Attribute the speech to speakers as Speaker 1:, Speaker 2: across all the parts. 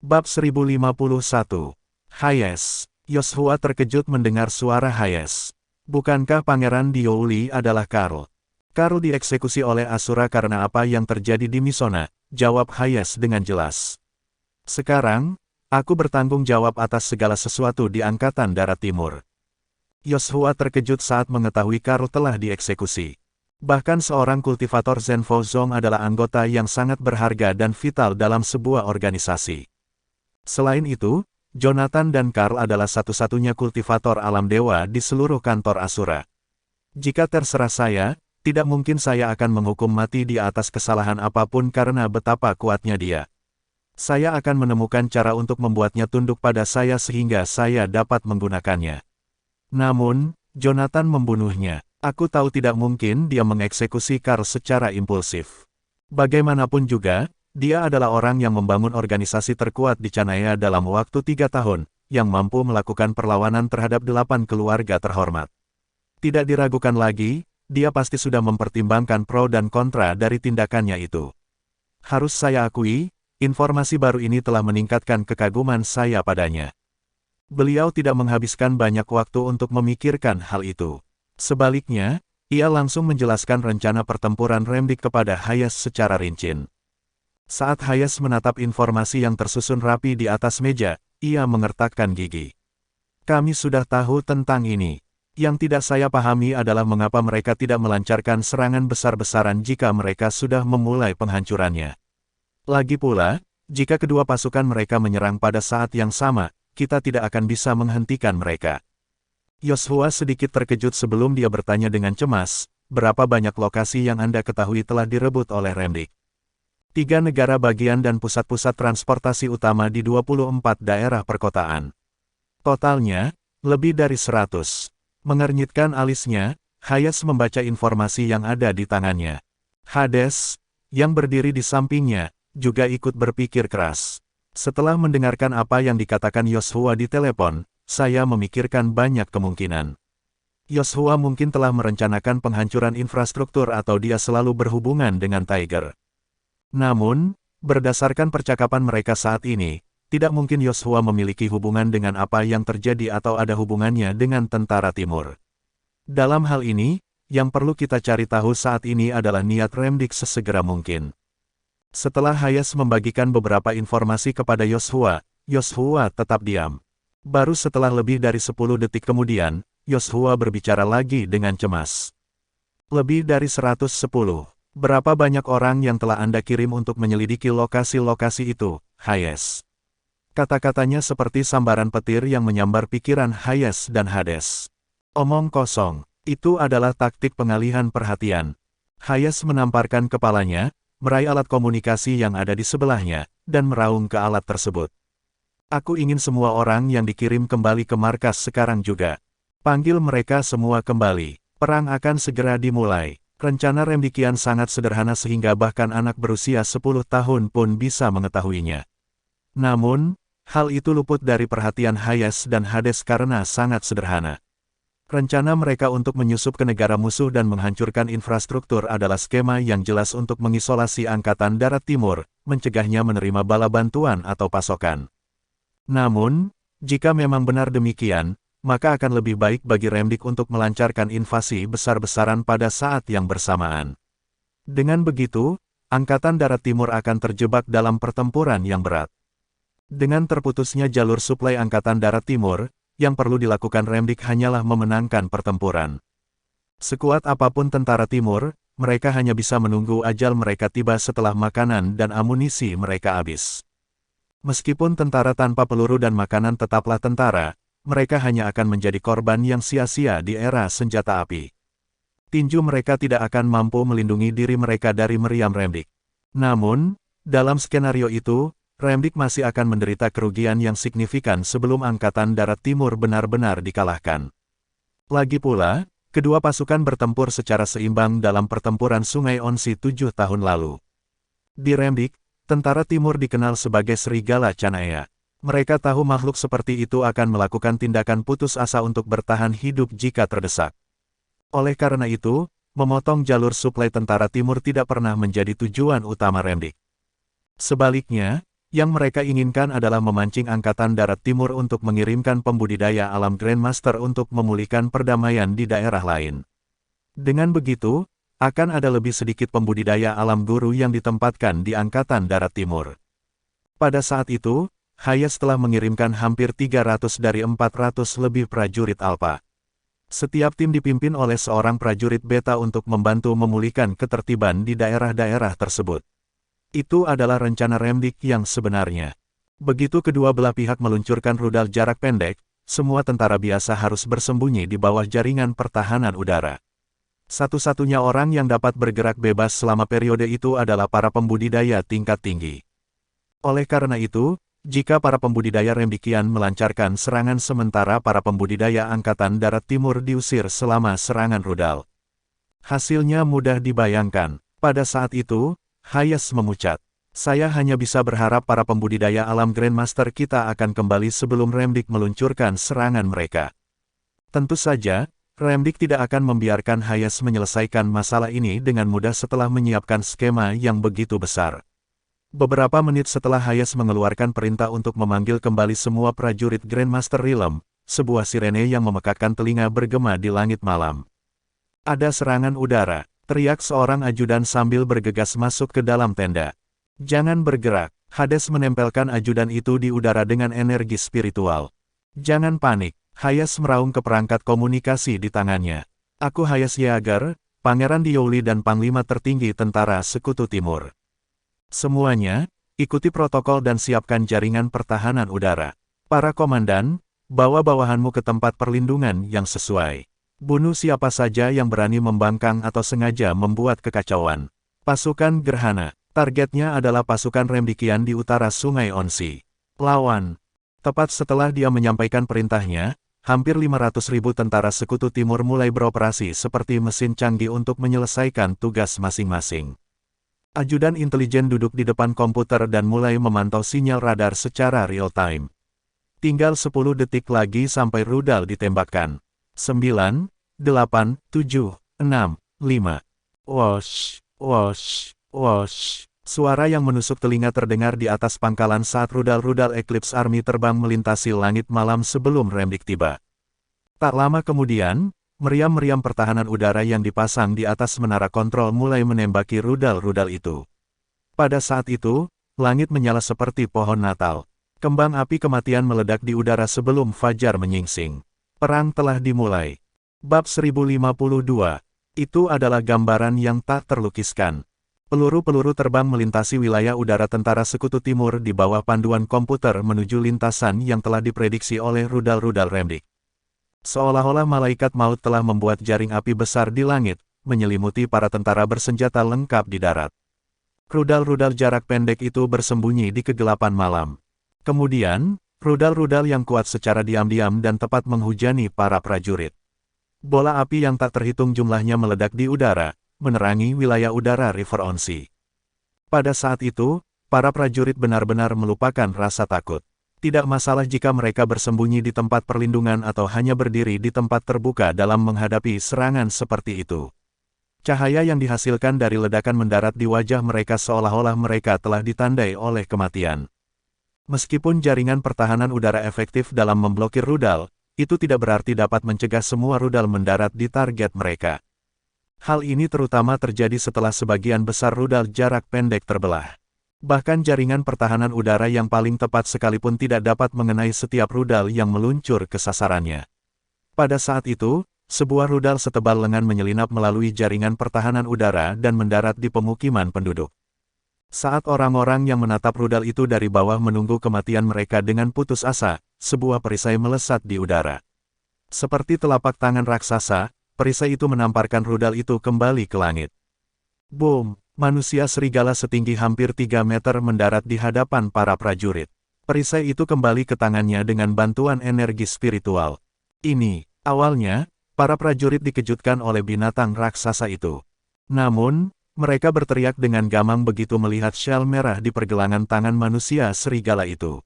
Speaker 1: Bab 1051. Hayes. Yoshua terkejut mendengar suara Hayes. Bukankah Pangeran Diouli adalah Karl? Karl dieksekusi oleh Asura karena apa yang terjadi di Misona, jawab Hayes dengan jelas. Sekarang, aku bertanggung jawab atas segala sesuatu di Angkatan Darat Timur. Yoshua terkejut saat mengetahui Karl telah dieksekusi. Bahkan seorang kultivator Zenfo Zong adalah anggota yang sangat berharga dan vital dalam sebuah organisasi. Selain itu, Jonathan dan Karl adalah satu-satunya kultivator alam dewa di seluruh kantor Asura. Jika terserah saya, tidak mungkin saya akan menghukum mati di atas kesalahan apapun karena betapa kuatnya dia. Saya akan menemukan cara untuk membuatnya tunduk pada saya sehingga saya dapat menggunakannya. Namun, Jonathan membunuhnya. Aku tahu tidak mungkin dia mengeksekusi Karl secara impulsif. Bagaimanapun juga, dia adalah orang yang membangun organisasi terkuat di Canaya dalam waktu 3 tahun, yang mampu melakukan perlawanan terhadap 8 keluarga terhormat. Tidak diragukan lagi, dia pasti sudah mempertimbangkan pro dan kontra dari tindakannya itu. Harus saya akui, informasi baru ini telah meningkatkan kekaguman saya padanya. Beliau tidak menghabiskan banyak waktu untuk memikirkan hal itu. Sebaliknya, ia langsung menjelaskan rencana pertempuran Remdik kepada Hayes secara rinci. Saat Hayes menatap informasi yang tersusun rapi di atas meja, ia mengertakkan gigi. Kami sudah tahu tentang ini. Yang tidak saya pahami adalah mengapa mereka tidak melancarkan serangan besar-besaran jika mereka sudah memulai penghancurannya. Lagi pula, jika kedua pasukan mereka menyerang pada saat yang sama, kita tidak akan bisa menghentikan mereka. Yoshua sedikit terkejut sebelum dia bertanya dengan cemas, berapa banyak lokasi yang Anda ketahui telah direbut oleh Remdik? 3 negara bagian dan pusat-pusat transportasi utama di 24 daerah perkotaan. Totalnya, lebih dari 100. Mengernyitkan alisnya, Hayes membaca informasi yang ada di tangannya. Hades, yang berdiri di sampingnya, juga ikut berpikir keras. Setelah mendengarkan apa yang dikatakan Yoshua di telepon, saya memikirkan banyak kemungkinan. Yoshua mungkin telah merencanakan penghancuran infrastruktur atau dia selalu berhubungan dengan Tiger. Namun, berdasarkan percakapan mereka saat ini, tidak mungkin Yoshua memiliki hubungan dengan apa yang terjadi atau ada hubungannya dengan tentara timur. Dalam hal ini, yang perlu kita cari tahu saat ini adalah niat Remdik sesegera mungkin. Setelah Hayes membagikan beberapa informasi kepada Yoshua, Yoshua tetap diam. Baru setelah lebih dari 10 detik kemudian, Yoshua berbicara lagi dengan cemas. Lebih dari 110. Berapa banyak orang yang telah Anda kirim untuk menyelidiki lokasi-lokasi itu, Hayes? Kata-katanya seperti sambaran petir yang menyambar pikiran Hayes dan Hades. Omong kosong, itu adalah taktik pengalihan perhatian. Hayes menamparkan kepalanya, meraih alat komunikasi yang ada di sebelahnya, dan meraung ke alat tersebut. Aku ingin semua orang yang dikirim kembali ke markas sekarang juga. Panggil mereka semua kembali. Perang akan segera dimulai. Rencana Remdikian sangat sederhana sehingga bahkan anak berusia 10 tahun pun bisa mengetahuinya. Namun, hal itu luput dari perhatian Hayes dan Hades karena sangat sederhana. Rencana mereka untuk menyusup ke negara musuh dan menghancurkan infrastruktur adalah skema yang jelas untuk mengisolasi Angkatan Darat Timur, mencegahnya menerima bala bantuan atau pasokan. Namun, jika memang benar demikian, maka akan lebih baik bagi Remdik untuk melancarkan invasi besar-besaran pada saat yang bersamaan. Dengan begitu, Angkatan Darat Timur akan terjebak dalam pertempuran yang berat. Dengan terputusnya jalur suplai Angkatan Darat Timur, yang perlu dilakukan Remdik hanyalah memenangkan pertempuran. Sekuat apapun tentara Timur, mereka hanya bisa menunggu ajal mereka tiba setelah makanan dan amunisi mereka habis. Meskipun tentara tanpa peluru dan makanan tetaplah tentara, mereka hanya akan menjadi korban yang sia-sia di era senjata api. Tinju mereka tidak akan mampu melindungi diri mereka dari meriam Remdik. Namun, dalam skenario itu, Remdik masih akan menderita kerugian yang signifikan sebelum Angkatan Darat Timur benar-benar dikalahkan. Lagi pula, kedua pasukan bertempur secara seimbang dalam pertempuran Sungai Onsi 7 tahun lalu. Di Remdik, tentara Timur dikenal sebagai Serigala Canaya. Mereka tahu makhluk seperti itu akan melakukan tindakan putus asa untuk bertahan hidup jika terdesak. Oleh karena itu, memotong jalur suplai tentara Timur tidak pernah menjadi tujuan utama Remdik. Sebaliknya, Yang mereka inginkan adalah memancing Angkatan Darat Timur untuk mengirimkan pembudidaya alam Grandmaster untuk memulihkan perdamaian di daerah lain. Dengan begitu, akan ada lebih sedikit pembudidaya alam guru yang ditempatkan di Angkatan Darat Timur. Pada saat itu, Hayes telah mengirimkan hampir 300 dari 400 lebih prajurit Alpha. Setiap tim dipimpin oleh seorang prajurit beta untuk membantu memulihkan ketertiban di daerah-daerah tersebut. Itu adalah rencana Remdik yang sebenarnya. Begitu kedua belah pihak meluncurkan rudal jarak pendek, semua tentara biasa harus bersembunyi di bawah jaringan pertahanan udara. Satu-satunya orang yang dapat bergerak bebas selama periode itu adalah para pembudidaya tingkat tinggi. Oleh karena itu, jika para pembudidaya Remdikian melancarkan serangan sementara para pembudidaya Angkatan Darat Timur diusir selama serangan rudal. Hasilnya mudah dibayangkan. Pada saat itu, Hayes memucat. Saya hanya bisa berharap para pembudidaya alam Grandmaster kita akan kembali sebelum Remdik meluncurkan serangan mereka. Tentu saja, Remdik tidak akan membiarkan Hayes menyelesaikan masalah ini dengan mudah setelah menyiapkan skema yang begitu besar. Beberapa menit setelah Hayes mengeluarkan perintah untuk memanggil kembali semua prajurit Grandmaster Realm, sebuah sirene yang memekakkan telinga bergema di langit malam. Ada serangan udara. Teriak seorang ajudan sambil bergegas masuk ke dalam tenda. Jangan bergerak. Hades menempelkan ajudan itu di udara dengan energi spiritual. Jangan panik. Hayes meraung ke perangkat komunikasi di tangannya. Aku Hayes Yeager, Pangeran Diowli dan Panglima tertinggi Tentara Sekutu Timur. Semuanya, ikuti protokol dan siapkan jaringan pertahanan udara. Para komandan, bawa bawahanmu ke tempat perlindungan yang sesuai. Bunuh siapa saja yang berani membangkang atau sengaja membuat kekacauan. Pasukan Gerhana. Targetnya adalah pasukan Remdikian di utara Sungai Onsi. Lawan. Tepat setelah dia menyampaikan perintahnya, hampir 500.000 tentara Sekutu Timur mulai beroperasi seperti mesin canggih untuk menyelesaikan tugas masing-masing. Ajudan intelijen duduk di depan komputer dan mulai memantau sinyal radar secara real-time. Tinggal 10 detik lagi sampai rudal ditembakkan. 9, 8, 7, 6, 5. Wosh, wosh, wosh. Suara yang menusuk telinga terdengar di atas pangkalan saat rudal-rudal Eclipse Army terbang melintasi langit malam sebelum Remdik tiba. Tak lama kemudian, meriam-meriam pertahanan udara yang dipasang di atas menara kontrol mulai menembaki rudal-rudal itu. Pada saat itu, langit menyala seperti pohon Natal. Kembang api kematian meledak di udara sebelum fajar menyingsing. Perang telah dimulai. Bab 1052. Itu adalah gambaran yang tak terlukiskan. Peluru-peluru terbang melintasi wilayah udara Tentara Sekutu Timur di bawah panduan komputer menuju lintasan yang telah diprediksi oleh rudal-rudal Remdik. Seolah-olah malaikat maut telah membuat jaring api besar di langit, menyelimuti para tentara bersenjata lengkap di darat. Rudal-rudal jarak pendek itu bersembunyi di kegelapan malam. Kemudian, rudal-rudal yang kuat secara diam-diam dan tepat menghujani para prajurit. Bola api yang tak terhitung jumlahnya meledak di udara, menerangi wilayah udara River Onsi. Pada saat itu, para prajurit benar-benar melupakan rasa takut. Tidak masalah jika mereka bersembunyi di tempat perlindungan atau hanya berdiri di tempat terbuka dalam menghadapi serangan seperti itu. Cahaya yang dihasilkan dari ledakan mendarat di wajah mereka seolah-olah mereka telah ditandai oleh kematian. Meskipun jaringan pertahanan udara efektif dalam memblokir rudal, itu tidak berarti dapat mencegah semua rudal mendarat di target mereka. Hal ini terutama terjadi setelah sebagian besar rudal jarak pendek terbelah. Bahkan jaringan pertahanan udara yang paling tepat sekalipun tidak dapat mengenai setiap rudal yang meluncur ke sasarannya. Pada saat itu, sebuah rudal setebal lengan menyelinap melalui jaringan pertahanan udara dan mendarat di pemukiman penduduk. Saat orang-orang yang menatap rudal itu dari bawah menunggu kematian mereka dengan putus asa, sebuah perisai melesat di udara. Seperti telapak tangan raksasa, perisai itu menamparkan rudal itu kembali ke langit. Boom! Manusia serigala setinggi hampir 3 meter mendarat di hadapan para prajurit. Perisai itu kembali ke tangannya dengan bantuan energi spiritual. Ini, awalnya, para prajurit dikejutkan oleh binatang raksasa itu. Namun, mereka berteriak dengan gamang begitu melihat shell merah di pergelangan tangan manusia serigala itu.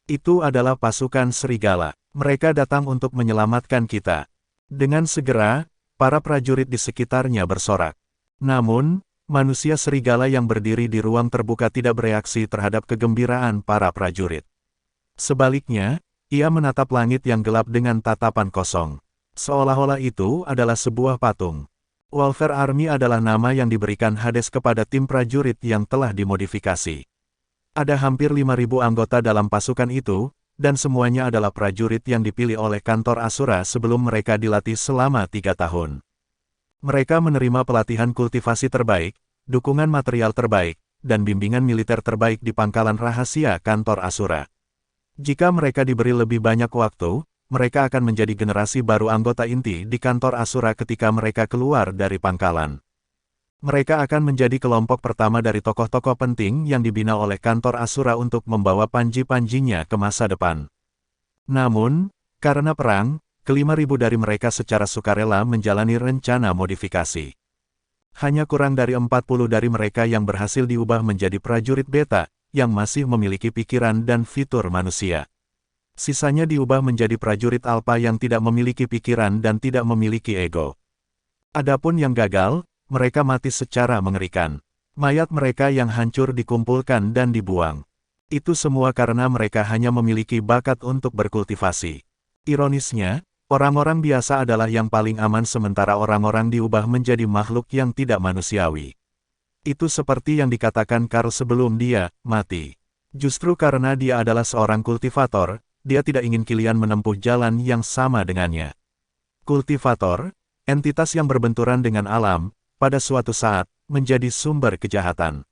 Speaker 1: Itu adalah pasukan serigala. Mereka datang untuk menyelamatkan kita. Dengan segera, para prajurit di sekitarnya bersorak. Namun, Manusia serigala yang berdiri di ruang terbuka tidak bereaksi terhadap kegembiraan para prajurit. Sebaliknya, ia menatap langit yang gelap dengan tatapan kosong. Seolah-olah itu adalah sebuah patung. Wolver Army adalah nama yang diberikan Hades kepada tim prajurit yang telah dimodifikasi. Ada hampir 5.000 anggota dalam pasukan itu, dan semuanya adalah prajurit yang dipilih oleh kantor Asura sebelum mereka dilatih selama 3 tahun. Mereka menerima pelatihan kultivasi terbaik, dukungan material terbaik, dan bimbingan militer terbaik di pangkalan rahasia kantor Asura. Jika mereka diberi lebih banyak waktu, mereka akan menjadi generasi baru anggota inti di kantor Asura ketika mereka keluar dari pangkalan. Mereka akan menjadi kelompok pertama dari tokoh-tokoh penting yang dibina oleh kantor Asura untuk membawa panji-panjinya ke masa depan. Namun, karena perang, ke-5.000 dari mereka secara sukarela menjalani rencana modifikasi. Hanya kurang dari 40 dari mereka yang berhasil diubah menjadi prajurit beta, yang masih memiliki pikiran dan fitur manusia. Sisanya diubah menjadi prajurit alpha yang tidak memiliki pikiran dan tidak memiliki ego. Adapun yang gagal, mereka mati secara mengerikan. Mayat mereka yang hancur dikumpulkan dan dibuang. Itu semua karena mereka hanya memiliki bakat untuk berkultivasi. Ironisnya, orang-orang biasa adalah yang paling aman sementara orang-orang diubah menjadi makhluk yang tidak manusiawi. Itu seperti yang dikatakan Karl sebelum dia mati. Justru karena dia adalah seorang kultivator, dia tidak ingin kalian menempuh jalan yang sama dengannya. Kultivator, entitas yang berbenturan dengan alam, pada suatu saat, menjadi sumber kejahatan.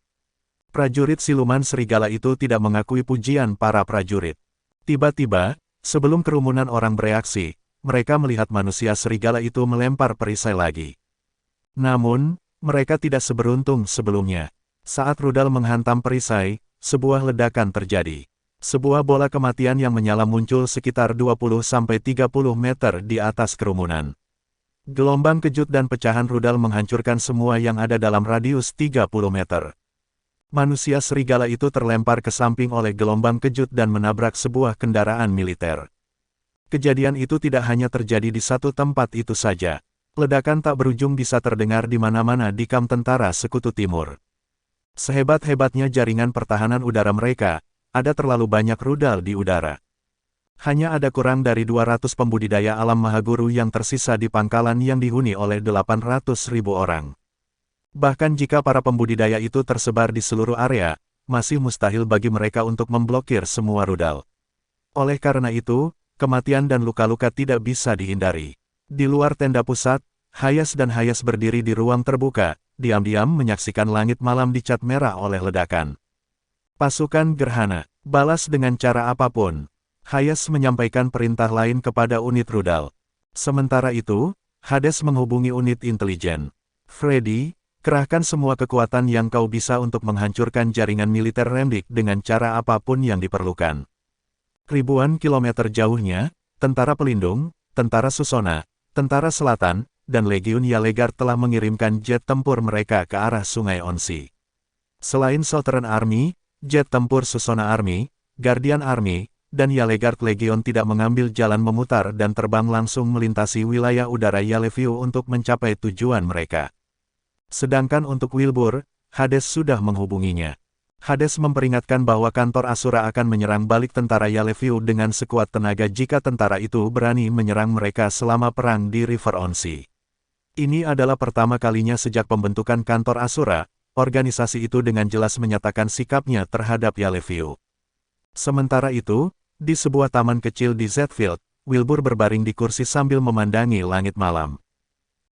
Speaker 1: Prajurit siluman serigala itu tidak mengakui pujian para prajurit. Tiba-tiba, sebelum kerumunan orang bereaksi, mereka melihat manusia serigala itu melempar perisai lagi. Namun, mereka tidak seberuntung sebelumnya. Saat rudal menghantam perisai, sebuah ledakan terjadi. Sebuah bola kematian yang menyala muncul sekitar 20-30 meter di atas kerumunan. Gelombang kejut dan pecahan rudal menghancurkan semua yang ada dalam radius 30 meter. Manusia serigala itu terlempar ke samping oleh gelombang kejut dan menabrak sebuah kendaraan militer. Kejadian itu tidak hanya terjadi di satu tempat itu saja. Ledakan tak berujung bisa terdengar di mana-mana di kamp tentara Sekutu Timur. Sehebat-hebatnya jaringan pertahanan udara mereka, ada terlalu banyak rudal di udara. Hanya ada kurang dari 200 pembudidaya alam Mahaguru yang tersisa di pangkalan yang dihuni oleh 800.000 orang. Bahkan jika para pembudidaya itu tersebar di seluruh area, masih mustahil bagi mereka untuk memblokir semua rudal. Oleh karena itu, kematian dan luka-luka tidak bisa dihindari. Di luar tenda pusat, Hayes dan Hayes berdiri di ruang terbuka, diam-diam menyaksikan langit malam dicat merah oleh ledakan. Pasukan Gerhana, balas dengan cara apapun. Hayes menyampaikan perintah lain kepada unit rudal. Sementara itu, Hades menghubungi unit intelijen. Freddy, kerahkan semua kekuatan yang kau bisa untuk menghancurkan jaringan militer Remdik dengan cara apapun yang diperlukan. Ribuan kilometer jauhnya, tentara pelindung, tentara Susona, tentara selatan, dan Legiun Yalegard telah mengirimkan jet tempur mereka ke arah Sungai Onsi. Selain Southern Army, jet tempur Susona Army, Guardian Army, dan Yalegard Legion tidak mengambil jalan memutar dan terbang langsung melintasi wilayah udara Yaleviu untuk mencapai tujuan mereka. Sedangkan untuk Wilbur, Hades sudah menghubunginya. Hades memperingatkan bahwa kantor Asura akan menyerang balik tentara Yaleviu dengan sekuat tenaga jika tentara itu berani menyerang mereka selama perang di River Onsi. Ini adalah pertama kalinya sejak pembentukan kantor Asura, organisasi itu dengan jelas menyatakan sikapnya terhadap Yaleviu. Sementara itu, di sebuah taman kecil di Zetfield, Wilbur berbaring di kursi sambil memandangi langit malam.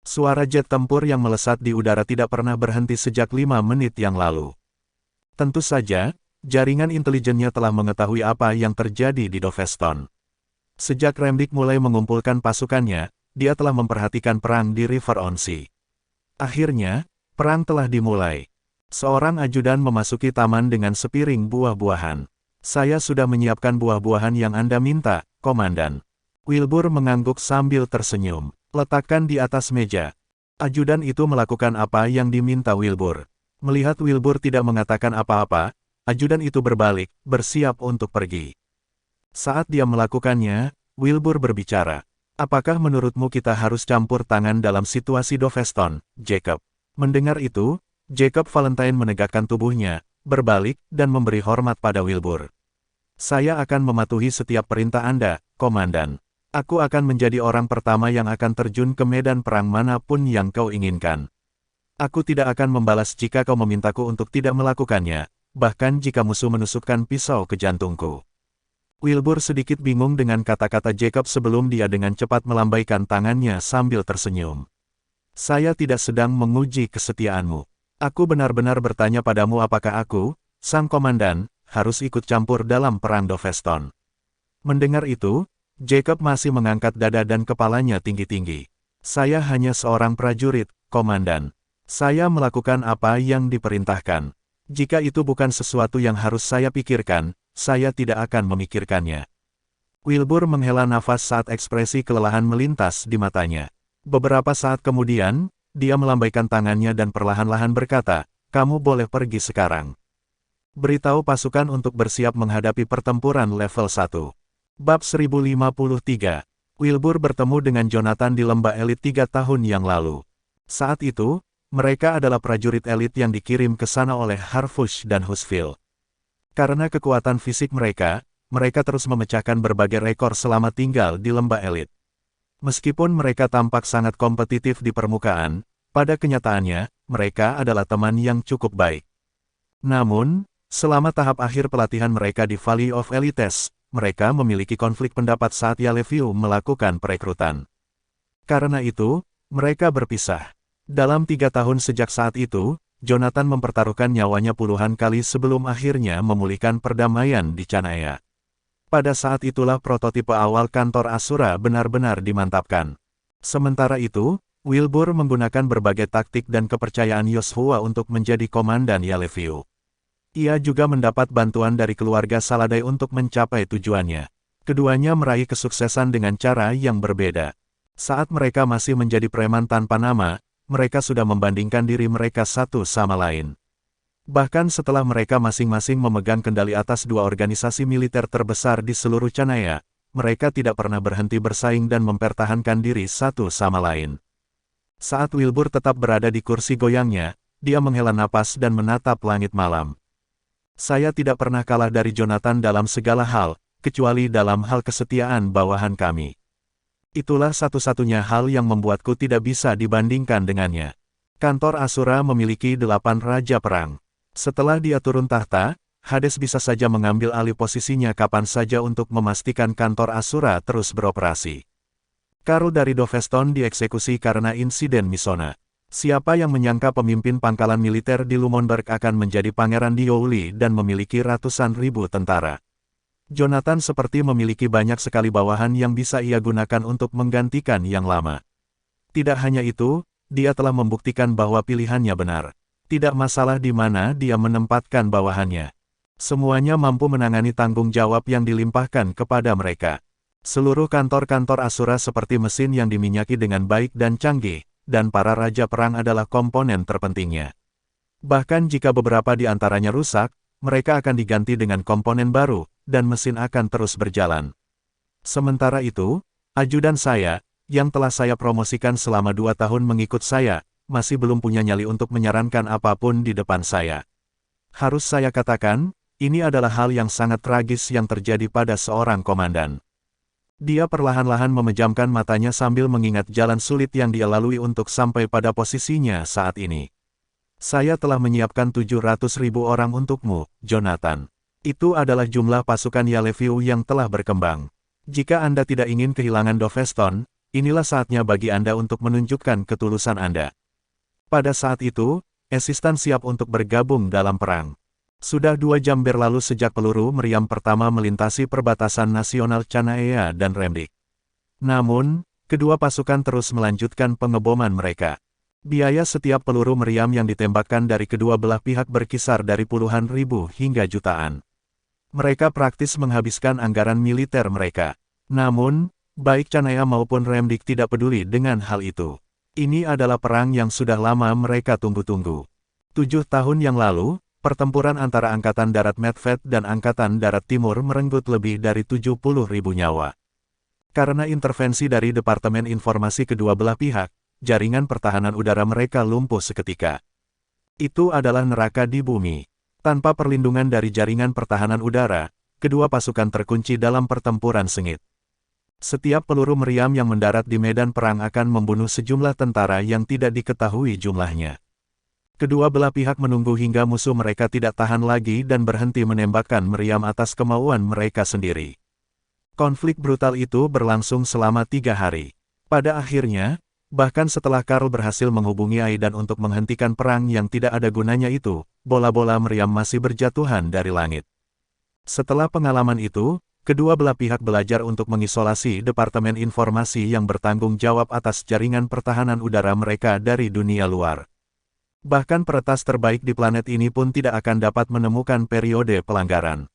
Speaker 1: Suara jet tempur yang melesat di udara tidak pernah berhenti sejak 5 menit yang lalu. Tentu saja, jaringan intelijennya telah mengetahui apa yang terjadi di Doveston. Sejak Remdik mulai mengumpulkan pasukannya, dia telah memperhatikan perang di River Onsi. Akhirnya, perang telah dimulai. Seorang ajudan memasuki taman dengan sepiring buah-buahan. Saya sudah menyiapkan buah-buahan yang Anda minta, Komandan. Wilbur mengangguk sambil tersenyum. Letakkan di atas meja. Ajudan itu melakukan apa yang diminta Wilbur. Melihat Wilbur tidak mengatakan apa-apa, ajudan itu berbalik, bersiap untuk pergi. Saat dia melakukannya, Wilbur berbicara. Apakah menurutmu kita harus campur tangan dalam situasi Doveston, Jacob? Mendengar itu, Jacob Valentine menegakkan tubuhnya, berbalik, dan memberi hormat pada Wilbur. Saya akan mematuhi setiap perintah Anda, Komandan. Aku akan menjadi orang pertama yang akan terjun ke medan perang manapun yang kau inginkan. Aku tidak akan membalas jika kau memintaku untuk tidak melakukannya, bahkan jika musuh menusukkan pisau ke jantungku. Wilbur sedikit bingung dengan kata-kata Jacob sebelum dia dengan cepat melambaikan tangannya sambil tersenyum. Saya tidak sedang menguji kesetiaanmu. Aku benar-benar bertanya padamu apakah aku, sang komandan, harus ikut campur dalam perang Doveston. Mendengar itu, Jacob masih mengangkat dada dan kepalanya tinggi-tinggi. Saya hanya seorang prajurit, komandan. Saya melakukan apa yang diperintahkan. Jika itu bukan sesuatu yang harus saya pikirkan, saya tidak akan memikirkannya. Wilbur menghela nafas saat ekspresi kelelahan melintas di matanya. Beberapa saat kemudian, dia melambaikan tangannya dan perlahan-lahan berkata, "Kamu boleh pergi sekarang. Beritahu pasukan untuk bersiap menghadapi pertempuran level 1. Bab 1053. Wilbur bertemu dengan Jonathan di lembah elit 3 tahun yang lalu. Saat itu, mereka adalah prajurit elit yang dikirim ke sana oleh Harfush dan Husfield. Karena kekuatan fisik mereka, mereka terus memecahkan berbagai rekor selama tinggal di lembah elit. Meskipun mereka tampak sangat kompetitif di permukaan, pada kenyataannya, mereka adalah teman yang cukup baik. Namun, selama tahap akhir pelatihan mereka di Valley of Elites, mereka memiliki konflik pendapat saat Yaleviu melakukan perekrutan. Karena itu, mereka berpisah. Dalam 3 tahun sejak saat itu, Jonathan mempertaruhkan nyawanya puluhan kali sebelum akhirnya memulihkan perdamaian di Canaya. Pada saat itulah prototipe awal kantor Asura benar-benar dimantapkan. Sementara itu, Wilbur menggunakan berbagai taktik dan kepercayaan Yoshua untuk menjadi komandan Yaleviu. Ia juga mendapat bantuan dari keluarga Saladai untuk mencapai tujuannya. Keduanya meraih kesuksesan dengan cara yang berbeda. Saat mereka masih menjadi preman tanpa nama, mereka sudah membandingkan diri mereka satu sama lain. Bahkan setelah mereka masing-masing memegang kendali atas 2 organisasi militer terbesar di seluruh Canaya, mereka tidak pernah berhenti bersaing dan mempertahankan diri satu sama lain. Saat Wilbur tetap berada di kursi goyangnya, dia menghela napas dan menatap langit malam. Saya tidak pernah kalah dari Jonathan dalam segala hal, kecuali dalam hal kesetiaan bawahan kami. Itulah satu-satunya hal yang membuatku tidak bisa dibandingkan dengannya. Kantor Asura memiliki 8 raja perang. Setelah dia turun tahta, Hades bisa saja mengambil alih posisinya kapan saja untuk memastikan kantor Asura terus beroperasi. Karl dari Doveston dieksekusi karena insiden Misona. Siapa yang menyangka pemimpin pangkalan militer di Lumonberg akan menjadi pangeran di Youli dan memiliki ratusan ribu tentara. Jonathan seperti memiliki banyak sekali bawahan yang bisa ia gunakan untuk menggantikan yang lama. Tidak hanya itu, dia telah membuktikan bahwa pilihannya benar. Tidak masalah di mana dia menempatkan bawahannya. Semuanya mampu menangani tanggung jawab yang dilimpahkan kepada mereka. Seluruh kantor-kantor Asura seperti mesin yang diminyaki dengan baik dan canggih, dan para raja perang adalah komponen terpentingnya. Bahkan jika beberapa di antaranya rusak, mereka akan diganti dengan komponen baru, dan mesin akan terus berjalan. Sementara itu, ajudan saya, yang telah saya promosikan selama 2 tahun mengikut saya, masih belum punya nyali untuk menyarankan apapun di depan saya. Harus saya katakan, ini adalah hal yang sangat tragis yang terjadi pada seorang komandan. Dia perlahan-lahan memejamkan matanya sambil mengingat jalan sulit yang dia lalui untuk sampai pada posisinya saat ini. Saya telah menyiapkan 700.000 orang untukmu, Jonathan. Itu adalah jumlah pasukan Yaleviu yang telah berkembang. Jika Anda tidak ingin kehilangan Doveston, inilah saatnya bagi Anda untuk menunjukkan ketulusan Anda. Pada saat itu, Esistan siap untuk bergabung dalam perang. Sudah 2 jam berlalu sejak peluru meriam pertama melintasi perbatasan nasional Canaya dan Remdik. Namun, kedua pasukan terus melanjutkan pengeboman mereka. Biaya setiap peluru meriam yang ditembakkan dari kedua belah pihak berkisar dari puluhan ribu hingga jutaan. Mereka praktis menghabiskan anggaran militer mereka. Namun, baik Canaya maupun Remdik tidak peduli dengan hal itu. Ini adalah perang yang sudah lama mereka tunggu-tunggu. 7 tahun yang lalu, pertempuran antara Angkatan Darat Medved dan Angkatan Darat Timur merenggut lebih dari 70.000 nyawa. Karena intervensi dari Departemen Informasi kedua belah pihak, jaringan pertahanan udara mereka lumpuh seketika. Itu adalah neraka di bumi. Tanpa perlindungan dari jaringan pertahanan udara, kedua pasukan terkunci dalam pertempuran sengit. Setiap peluru meriam yang mendarat di medan perang akan membunuh sejumlah tentara yang tidak diketahui jumlahnya. Kedua belah pihak menunggu hingga musuh mereka tidak tahan lagi dan berhenti menembakkan meriam atas kemauan mereka sendiri. Konflik brutal itu berlangsung selama 3 hari. Pada akhirnya, bahkan setelah Karl berhasil menghubungi Aidan untuk menghentikan perang yang tidak ada gunanya itu, bola-bola meriam masih berjatuhan dari langit. Setelah pengalaman itu, kedua belah pihak belajar untuk mengisolasi Departemen Informasi yang bertanggung jawab atas jaringan pertahanan udara mereka dari dunia luar. Bahkan peretas terbaik di planet ini pun tidak akan dapat menemukan periode pelanggaran.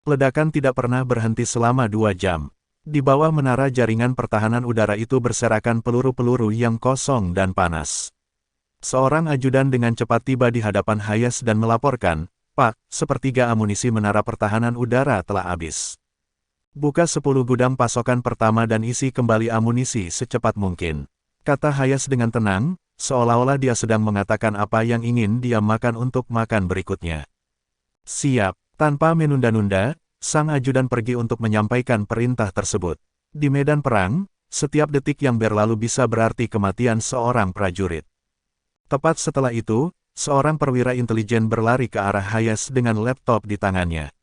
Speaker 1: Ledakan tidak pernah berhenti selama 2 jam. Di bawah menara jaringan pertahanan udara itu berserakan peluru-peluru yang kosong dan panas. Seorang ajudan dengan cepat tiba di hadapan Hayes dan melaporkan, "Pak, sepertiga amunisi menara pertahanan udara telah habis. Buka 10 gudang pasokan pertama dan isi kembali amunisi secepat mungkin," kata Hayes dengan tenang, seolah-olah dia sedang mengatakan apa yang ingin dia makan untuk makan berikutnya. Siap, tanpa menunda-nunda, sang ajudan pergi untuk menyampaikan perintah tersebut. Di medan perang, setiap detik yang berlalu bisa berarti kematian seorang prajurit. Tepat setelah itu, seorang perwira intelijen berlari ke arah Hayes dengan laptop di tangannya.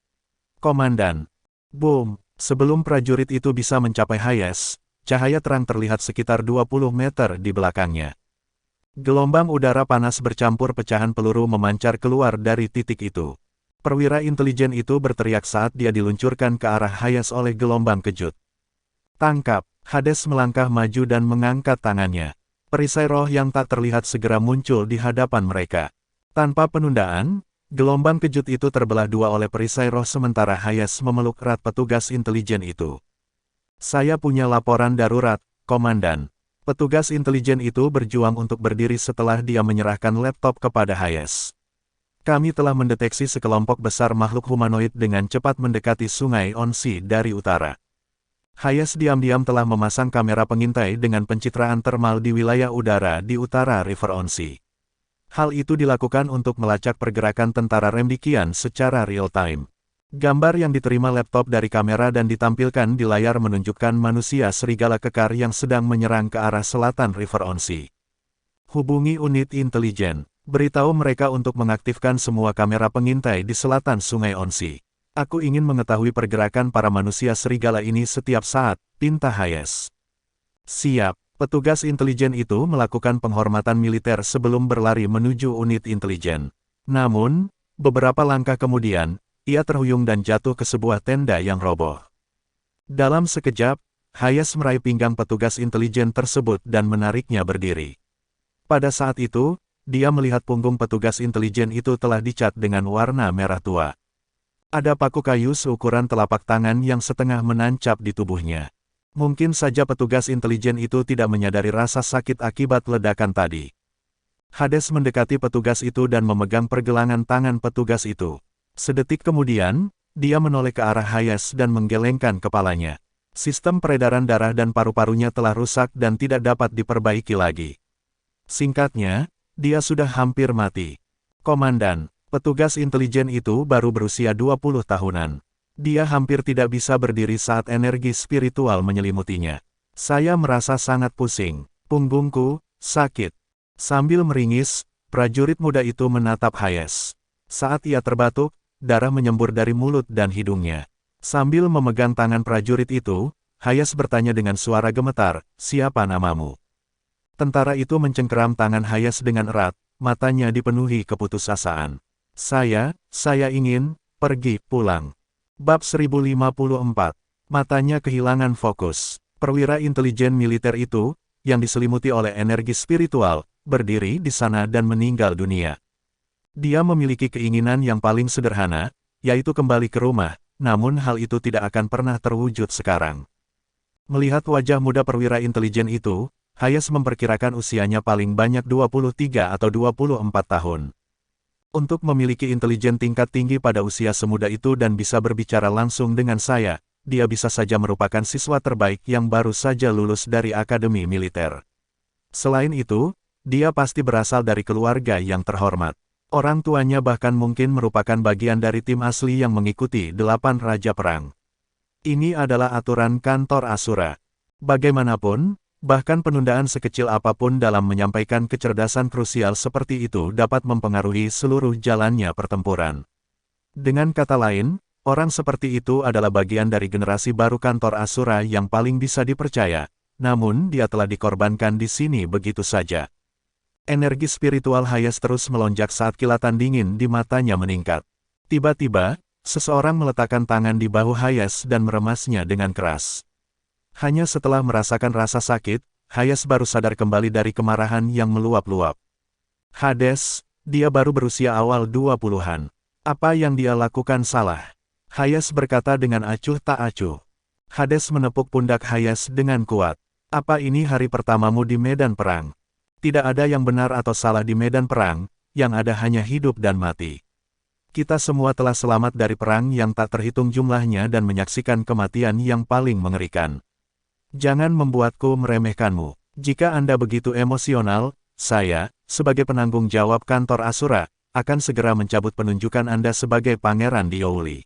Speaker 1: "Komandan." Boom! Sebelum prajurit itu bisa mencapai Hayes, cahaya terang terlihat sekitar 20 meter di belakangnya. Gelombang udara panas bercampur pecahan peluru memancar keluar dari titik itu. Perwira intelijen itu berteriak saat dia diluncurkan ke arah Hayes oleh gelombang kejut. "Tangkap!" Hades melangkah maju dan mengangkat tangannya. Perisai roh yang tak terlihat segera muncul di hadapan mereka. Tanpa penundaan, gelombang kejut itu terbelah dua oleh perisai roh sementara Hayes memeluk erat petugas intelijen itu. "Saya punya laporan darurat, Komandan." Petugas intelijen itu berjuang untuk berdiri setelah dia menyerahkan laptop kepada Hayes. "Kami telah mendeteksi sekelompok besar makhluk humanoid dengan cepat mendekati sungai Onsi dari utara." Hayes diam-diam telah memasang kamera pengintai dengan pencitraan termal di wilayah udara di utara River Onsi. Hal itu dilakukan untuk melacak pergerakan tentara Remdikian secara real-time. Gambar yang diterima laptop dari kamera dan ditampilkan di layar menunjukkan manusia serigala kekar yang sedang menyerang ke arah selatan River Onsi. "Hubungi unit intelijen. Beritahu mereka untuk mengaktifkan semua kamera pengintai di selatan Sungai Onsi. Aku ingin mengetahui pergerakan para manusia serigala ini setiap saat," pinta Hayes. "Siap." Petugas intelijen itu melakukan penghormatan militer sebelum berlari menuju unit intelijen. Namun, beberapa langkah kemudian, ia terhuyung dan jatuh ke sebuah tenda yang roboh. Dalam sekejap, Hayes meraih pinggang petugas intelijen tersebut dan menariknya berdiri. Pada saat itu, dia melihat punggung petugas intelijen itu telah dicat dengan warna merah tua. Ada paku kayu seukuran telapak tangan yang setengah menancap di tubuhnya. Mungkin saja petugas intelijen itu tidak menyadari rasa sakit akibat ledakan tadi. Hades mendekati petugas itu dan memegang pergelangan tangan petugas itu. Sedetik kemudian, dia menoleh ke arah Hayes dan menggelengkan kepalanya. Sistem peredaran darah dan paru-parunya telah rusak dan tidak dapat diperbaiki lagi. Singkatnya, dia sudah hampir mati. "Komandan." Petugas intelijen itu baru berusia 20 tahunan. Dia hampir tidak bisa berdiri saat energi spiritual menyelimutinya. "Saya merasa sangat pusing. Punggungku sakit." Sambil meringis, prajurit muda itu menatap Hayes. Saat ia terbatuk, darah menyembur dari mulut dan hidungnya. Sambil memegang tangan prajurit itu, Hayes bertanya dengan suara gemetar, "Siapa namamu?" Tentara itu mencengkeram tangan Hayes dengan erat, matanya dipenuhi keputusasaan. Saya ingin pergi pulang." Bab 1054. Matanya kehilangan fokus. Perwira intelijen militer itu, yang diselimuti oleh energi spiritual, berdiri di sana dan meninggal dunia. Dia memiliki keinginan yang paling sederhana, yaitu kembali ke rumah, namun hal itu tidak akan pernah terwujud sekarang. Melihat wajah muda perwira intelijen itu, Hayes memperkirakan usianya paling banyak 23 atau 24 tahun. Untuk memiliki intelijen tingkat tinggi pada usia semuda itu dan bisa berbicara langsung dengan saya, dia bisa saja merupakan siswa terbaik yang baru saja lulus dari akademi militer. Selain itu, Dia pasti berasal dari keluarga yang terhormat. Orang tuanya bahkan mungkin merupakan bagian dari tim asli yang mengikuti 8 Raja Perang. Ini adalah aturan kantor Asura. Bagaimanapun, bahkan penundaan sekecil apapun dalam menyampaikan kecerdasan krusial seperti itu dapat mempengaruhi seluruh jalannya pertempuran. Dengan kata lain, orang seperti itu adalah bagian dari generasi baru kantor Asura yang paling bisa dipercaya, namun dia telah dikorbankan di sini begitu saja. Energi spiritual Hayes terus melonjak saat kilatan dingin di matanya meningkat. Tiba-tiba, seseorang meletakkan tangan di bahu Hayes dan meremasnya dengan keras. Hanya setelah merasakan rasa sakit, Hayes baru sadar kembali dari kemarahan yang meluap-luap. Hades, dia baru berusia awal 20-an. Apa yang dia lakukan salah? Hayes berkata dengan acuh tak acuh. Hades menepuk pundak Hayes dengan kuat. Apa ini hari pertamamu di medan perang? Tidak ada yang benar atau salah di medan perang, yang ada hanya hidup dan mati. Kita semua telah selamat dari perang yang tak terhitung jumlahnya dan menyaksikan kematian yang paling mengerikan. Jangan membuatku meremehkanmu. Jika Anda begitu emosional, saya, sebagai penanggung jawab kantor Asura, akan segera mencabut penunjukan Anda sebagai pangeran di Youli.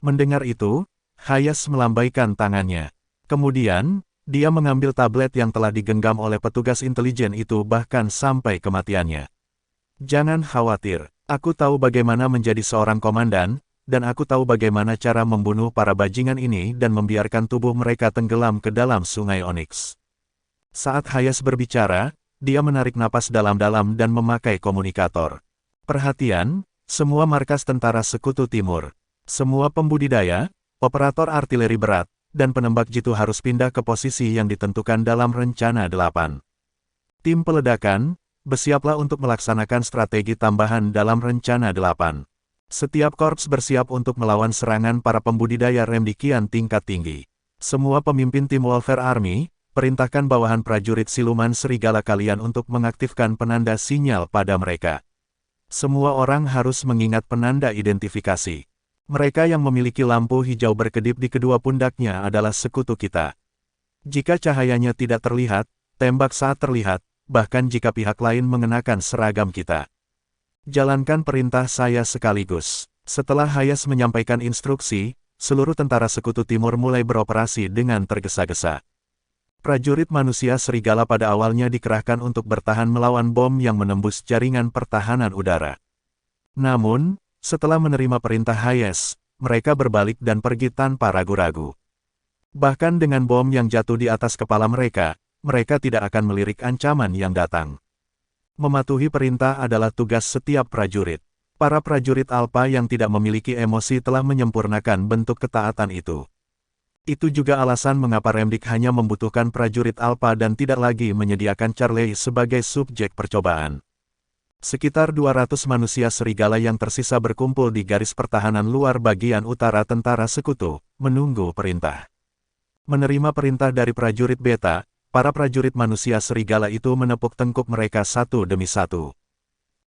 Speaker 1: Mendengar itu, Hayes melambaikan tangannya. Kemudian, dia mengambil tablet yang telah digenggam oleh petugas intelijen itu bahkan sampai kematiannya. Jangan khawatir, aku tahu bagaimana menjadi seorang komandan, dan aku tahu bagaimana cara membunuh para bajingan ini dan membiarkan tubuh mereka tenggelam ke dalam sungai Onyx. Saat Hayes berbicara, dia menarik napas dalam-dalam dan memakai komunikator. Perhatian, semua markas tentara Sekutu Timur, semua pembudidaya, operator artileri berat, dan penembak jitu harus pindah ke posisi yang ditentukan dalam Rencana 8. Tim peledakan, bersiaplah untuk melaksanakan strategi tambahan dalam Rencana 8. Setiap korps bersiap untuk melawan serangan para pembudidaya remdikian tingkat tinggi. Semua pemimpin tim Wolver Army, perintahkan bawahan prajurit siluman serigala kalian untuk mengaktifkan penanda sinyal pada mereka. Semua orang harus mengingat penanda identifikasi. Mereka yang memiliki lampu hijau berkedip di kedua pundaknya adalah sekutu kita. Jika cahayanya tidak terlihat, tembak saat terlihat, bahkan jika pihak lain mengenakan seragam kita. Jalankan perintah saya sekaligus. Setelah Hayes menyampaikan instruksi, seluruh tentara Sekutu Timur mulai beroperasi dengan tergesa-gesa. Prajurit manusia serigala pada awalnya dikerahkan untuk bertahan melawan bom yang menembus jaringan pertahanan udara. Namun, setelah menerima perintah Hayes, mereka berbalik dan pergi tanpa ragu-ragu. Bahkan dengan bom yang jatuh di atas kepala mereka tidak akan melirik ancaman yang datang. Mematuhi perintah adalah tugas setiap prajurit. Para prajurit Alpha yang tidak memiliki emosi telah menyempurnakan bentuk ketaatan itu. Itu juga alasan mengapa Remdik hanya membutuhkan prajurit Alpha dan tidak lagi menyediakan Charlie sebagai subjek percobaan. Sekitar 200 manusia serigala yang tersisa berkumpul di garis pertahanan luar bagian utara tentara Sekutu, menunggu perintah. Menerima perintah dari prajurit Beta, para prajurit manusia serigala itu menepuk tengkuk mereka satu demi satu.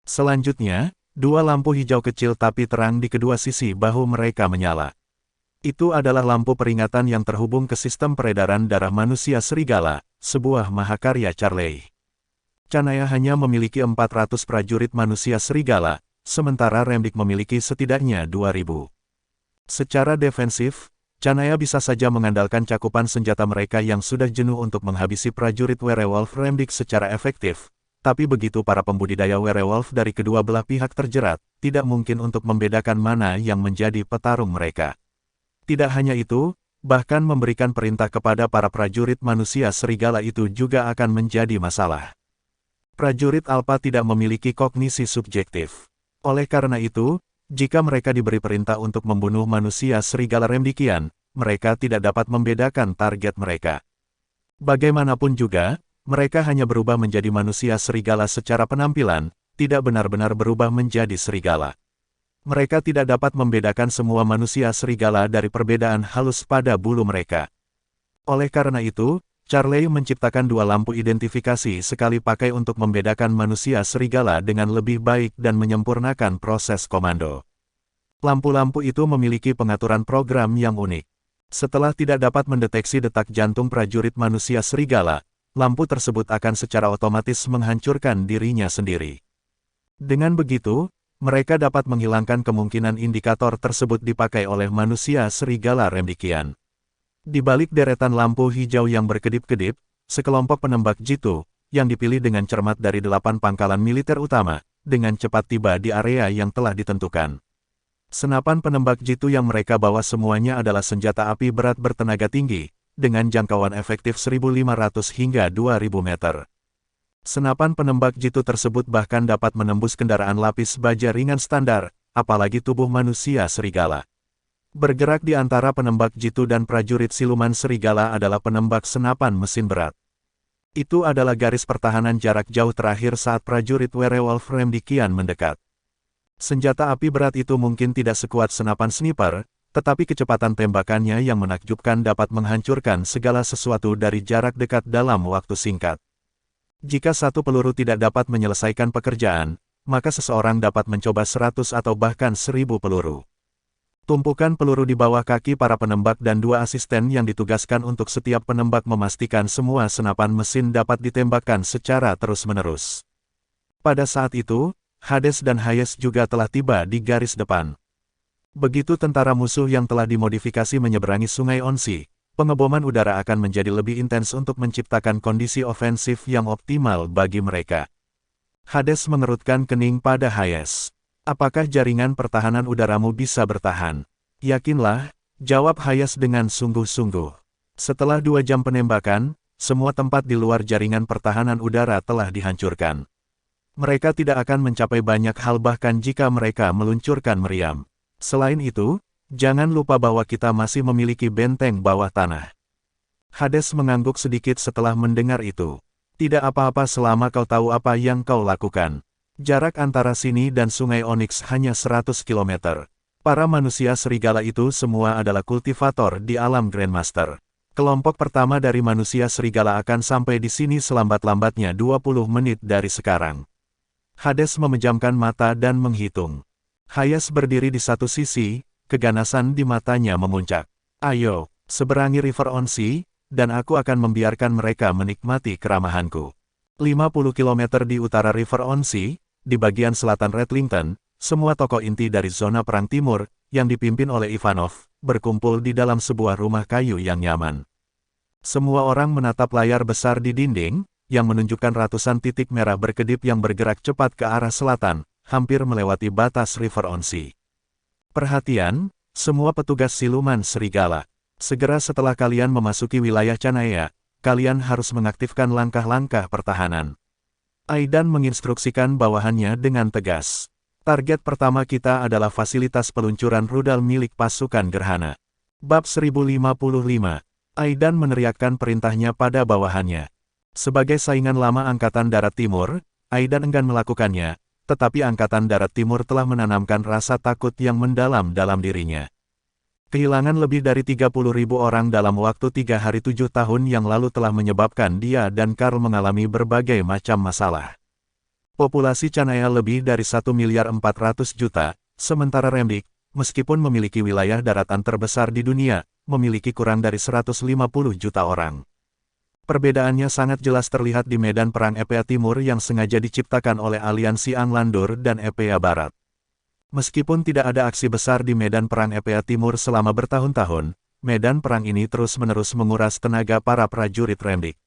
Speaker 1: Selanjutnya, dua lampu hijau kecil tapi terang di kedua sisi bahu mereka menyala. Itu adalah lampu peringatan yang terhubung ke sistem peredaran darah manusia serigala, sebuah mahakarya Charlie. Canaya hanya memiliki 400 prajurit manusia serigala, sementara Remdik memiliki setidaknya 2000. Secara defensif, Canaya bisa saja mengandalkan cakupan senjata mereka yang sudah jenuh untuk menghabisi prajurit Werewolf Remdik secara efektif, tapi begitu para pembudidaya Werewolf dari kedua belah pihak terjerat, tidak mungkin untuk membedakan mana yang menjadi petarung mereka. Tidak hanya itu, bahkan memberikan perintah kepada para prajurit manusia serigala itu juga akan menjadi masalah. Prajurit Alpha tidak memiliki kognisi subjektif. Oleh karena itu, jika mereka diberi perintah untuk membunuh manusia serigala Remdikian, mereka tidak dapat membedakan target mereka. Bagaimanapun juga, mereka hanya berubah menjadi manusia serigala secara penampilan, tidak benar-benar berubah menjadi serigala. Mereka tidak dapat membedakan semua manusia serigala dari perbedaan halus pada bulu mereka. Oleh karena itu, Charlie menciptakan dua lampu identifikasi sekali pakai untuk membedakan manusia serigala dengan lebih baik dan menyempurnakan proses komando. Lampu-lampu itu memiliki pengaturan program yang unik. Setelah tidak dapat mendeteksi detak jantung prajurit manusia serigala, lampu tersebut akan secara otomatis menghancurkan dirinya sendiri. Dengan begitu, mereka dapat menghilangkan kemungkinan indikator tersebut dipakai oleh manusia serigala Remdikian. Di balik deretan lampu hijau yang berkedip-kedip, sekelompok penembak jitu, yang dipilih dengan cermat dari 8 pangkalan militer utama, dengan cepat tiba di area yang telah ditentukan. Senapan penembak jitu yang mereka bawa semuanya adalah senjata api berat bertenaga tinggi, dengan jangkauan efektif 1.500 hingga 2.000 meter. Senapan penembak jitu tersebut bahkan dapat menembus kendaraan lapis baja ringan standar, apalagi tubuh manusia serigala. Bergerak di antara penembak jitu dan prajurit siluman serigala adalah penembak senapan mesin berat. Itu adalah garis pertahanan jarak jauh terakhir saat prajurit werewolf Remdikian mendekat. Senjata api berat itu mungkin tidak sekuat senapan sniper, tetapi kecepatan tembakannya yang menakjubkan dapat menghancurkan segala sesuatu dari jarak dekat dalam waktu singkat. Jika satu peluru tidak dapat menyelesaikan pekerjaan, maka seseorang dapat mencoba 100 atau bahkan 1.000 peluru. Tumpukan peluru di bawah kaki para penembak dan 2 asisten yang ditugaskan untuk setiap penembak memastikan semua senapan mesin dapat ditembakkan secara terus-menerus. Pada saat itu, Hades dan Hayes juga telah tiba di garis depan. Begitu tentara musuh yang telah dimodifikasi menyeberangi Sungai Onsi, pengeboman udara akan menjadi lebih intens untuk menciptakan kondisi ofensif yang optimal bagi mereka. Hades mengerutkan kening pada Hayes. Apakah jaringan pertahanan udaramu bisa bertahan? Yakinlah, jawab Hayes dengan sungguh-sungguh. Setelah 2 jam penembakan, semua tempat di luar jaringan pertahanan udara telah dihancurkan. Mereka tidak akan mencapai banyak hal bahkan jika mereka meluncurkan meriam. Selain itu, jangan lupa bahwa kita masih memiliki benteng bawah tanah. Hades mengangguk sedikit setelah mendengar itu. Tidak apa-apa selama kau tahu apa yang kau lakukan. Jarak antara sini dan Sungai Onyx hanya 100 km. Para manusia serigala itu semua adalah kultivator di alam Grandmaster. Kelompok pertama dari manusia serigala akan sampai di sini selambat-lambatnya 20 menit dari sekarang. Hades memejamkan mata dan menghitung. Hayes berdiri di satu sisi, keganasan di matanya memuncak. Ayo, seberangi River Onsi, dan aku akan membiarkan mereka menikmati keramahanku. 50 km di utara River Onsi, di bagian selatan Redlington, semua tokoh inti dari zona Perang Timur, yang dipimpin oleh Ivanov, berkumpul di dalam sebuah rumah kayu yang nyaman. Semua orang menatap layar besar di dinding, yang menunjukkan ratusan titik merah berkedip yang bergerak cepat ke arah selatan, hampir melewati batas River Onsi. Perhatian, semua petugas siluman serigala. Segera setelah kalian memasuki wilayah Canaya, kalian harus mengaktifkan langkah-langkah pertahanan. Aidan menginstruksikan bawahannya dengan tegas. Target pertama kita adalah fasilitas peluncuran rudal milik pasukan Gerhana. Bab 1055. Aidan meneriakkan perintahnya pada bawahannya. Sebagai saingan lama Angkatan Darat Timur, Aidan enggan melakukannya, tetapi Angkatan Darat Timur telah menanamkan rasa takut yang mendalam dalam dirinya. Kehilangan lebih dari 30.000 orang dalam waktu 3 hari 7 tahun yang lalu telah menyebabkan dia dan Karl mengalami berbagai macam masalah. Populasi Canaya lebih dari 1.400.000.000, sementara Remdik, meskipun memiliki wilayah daratan terbesar di dunia, memiliki kurang dari 150 juta orang. Perbedaannya sangat jelas terlihat di medan perang Epea Timur yang sengaja diciptakan oleh aliansi Anglandur dan Epea Barat. Meskipun tidak ada aksi besar di medan perang Epea Timur selama bertahun-tahun, medan perang ini terus-menerus menguras tenaga para prajurit Remdik.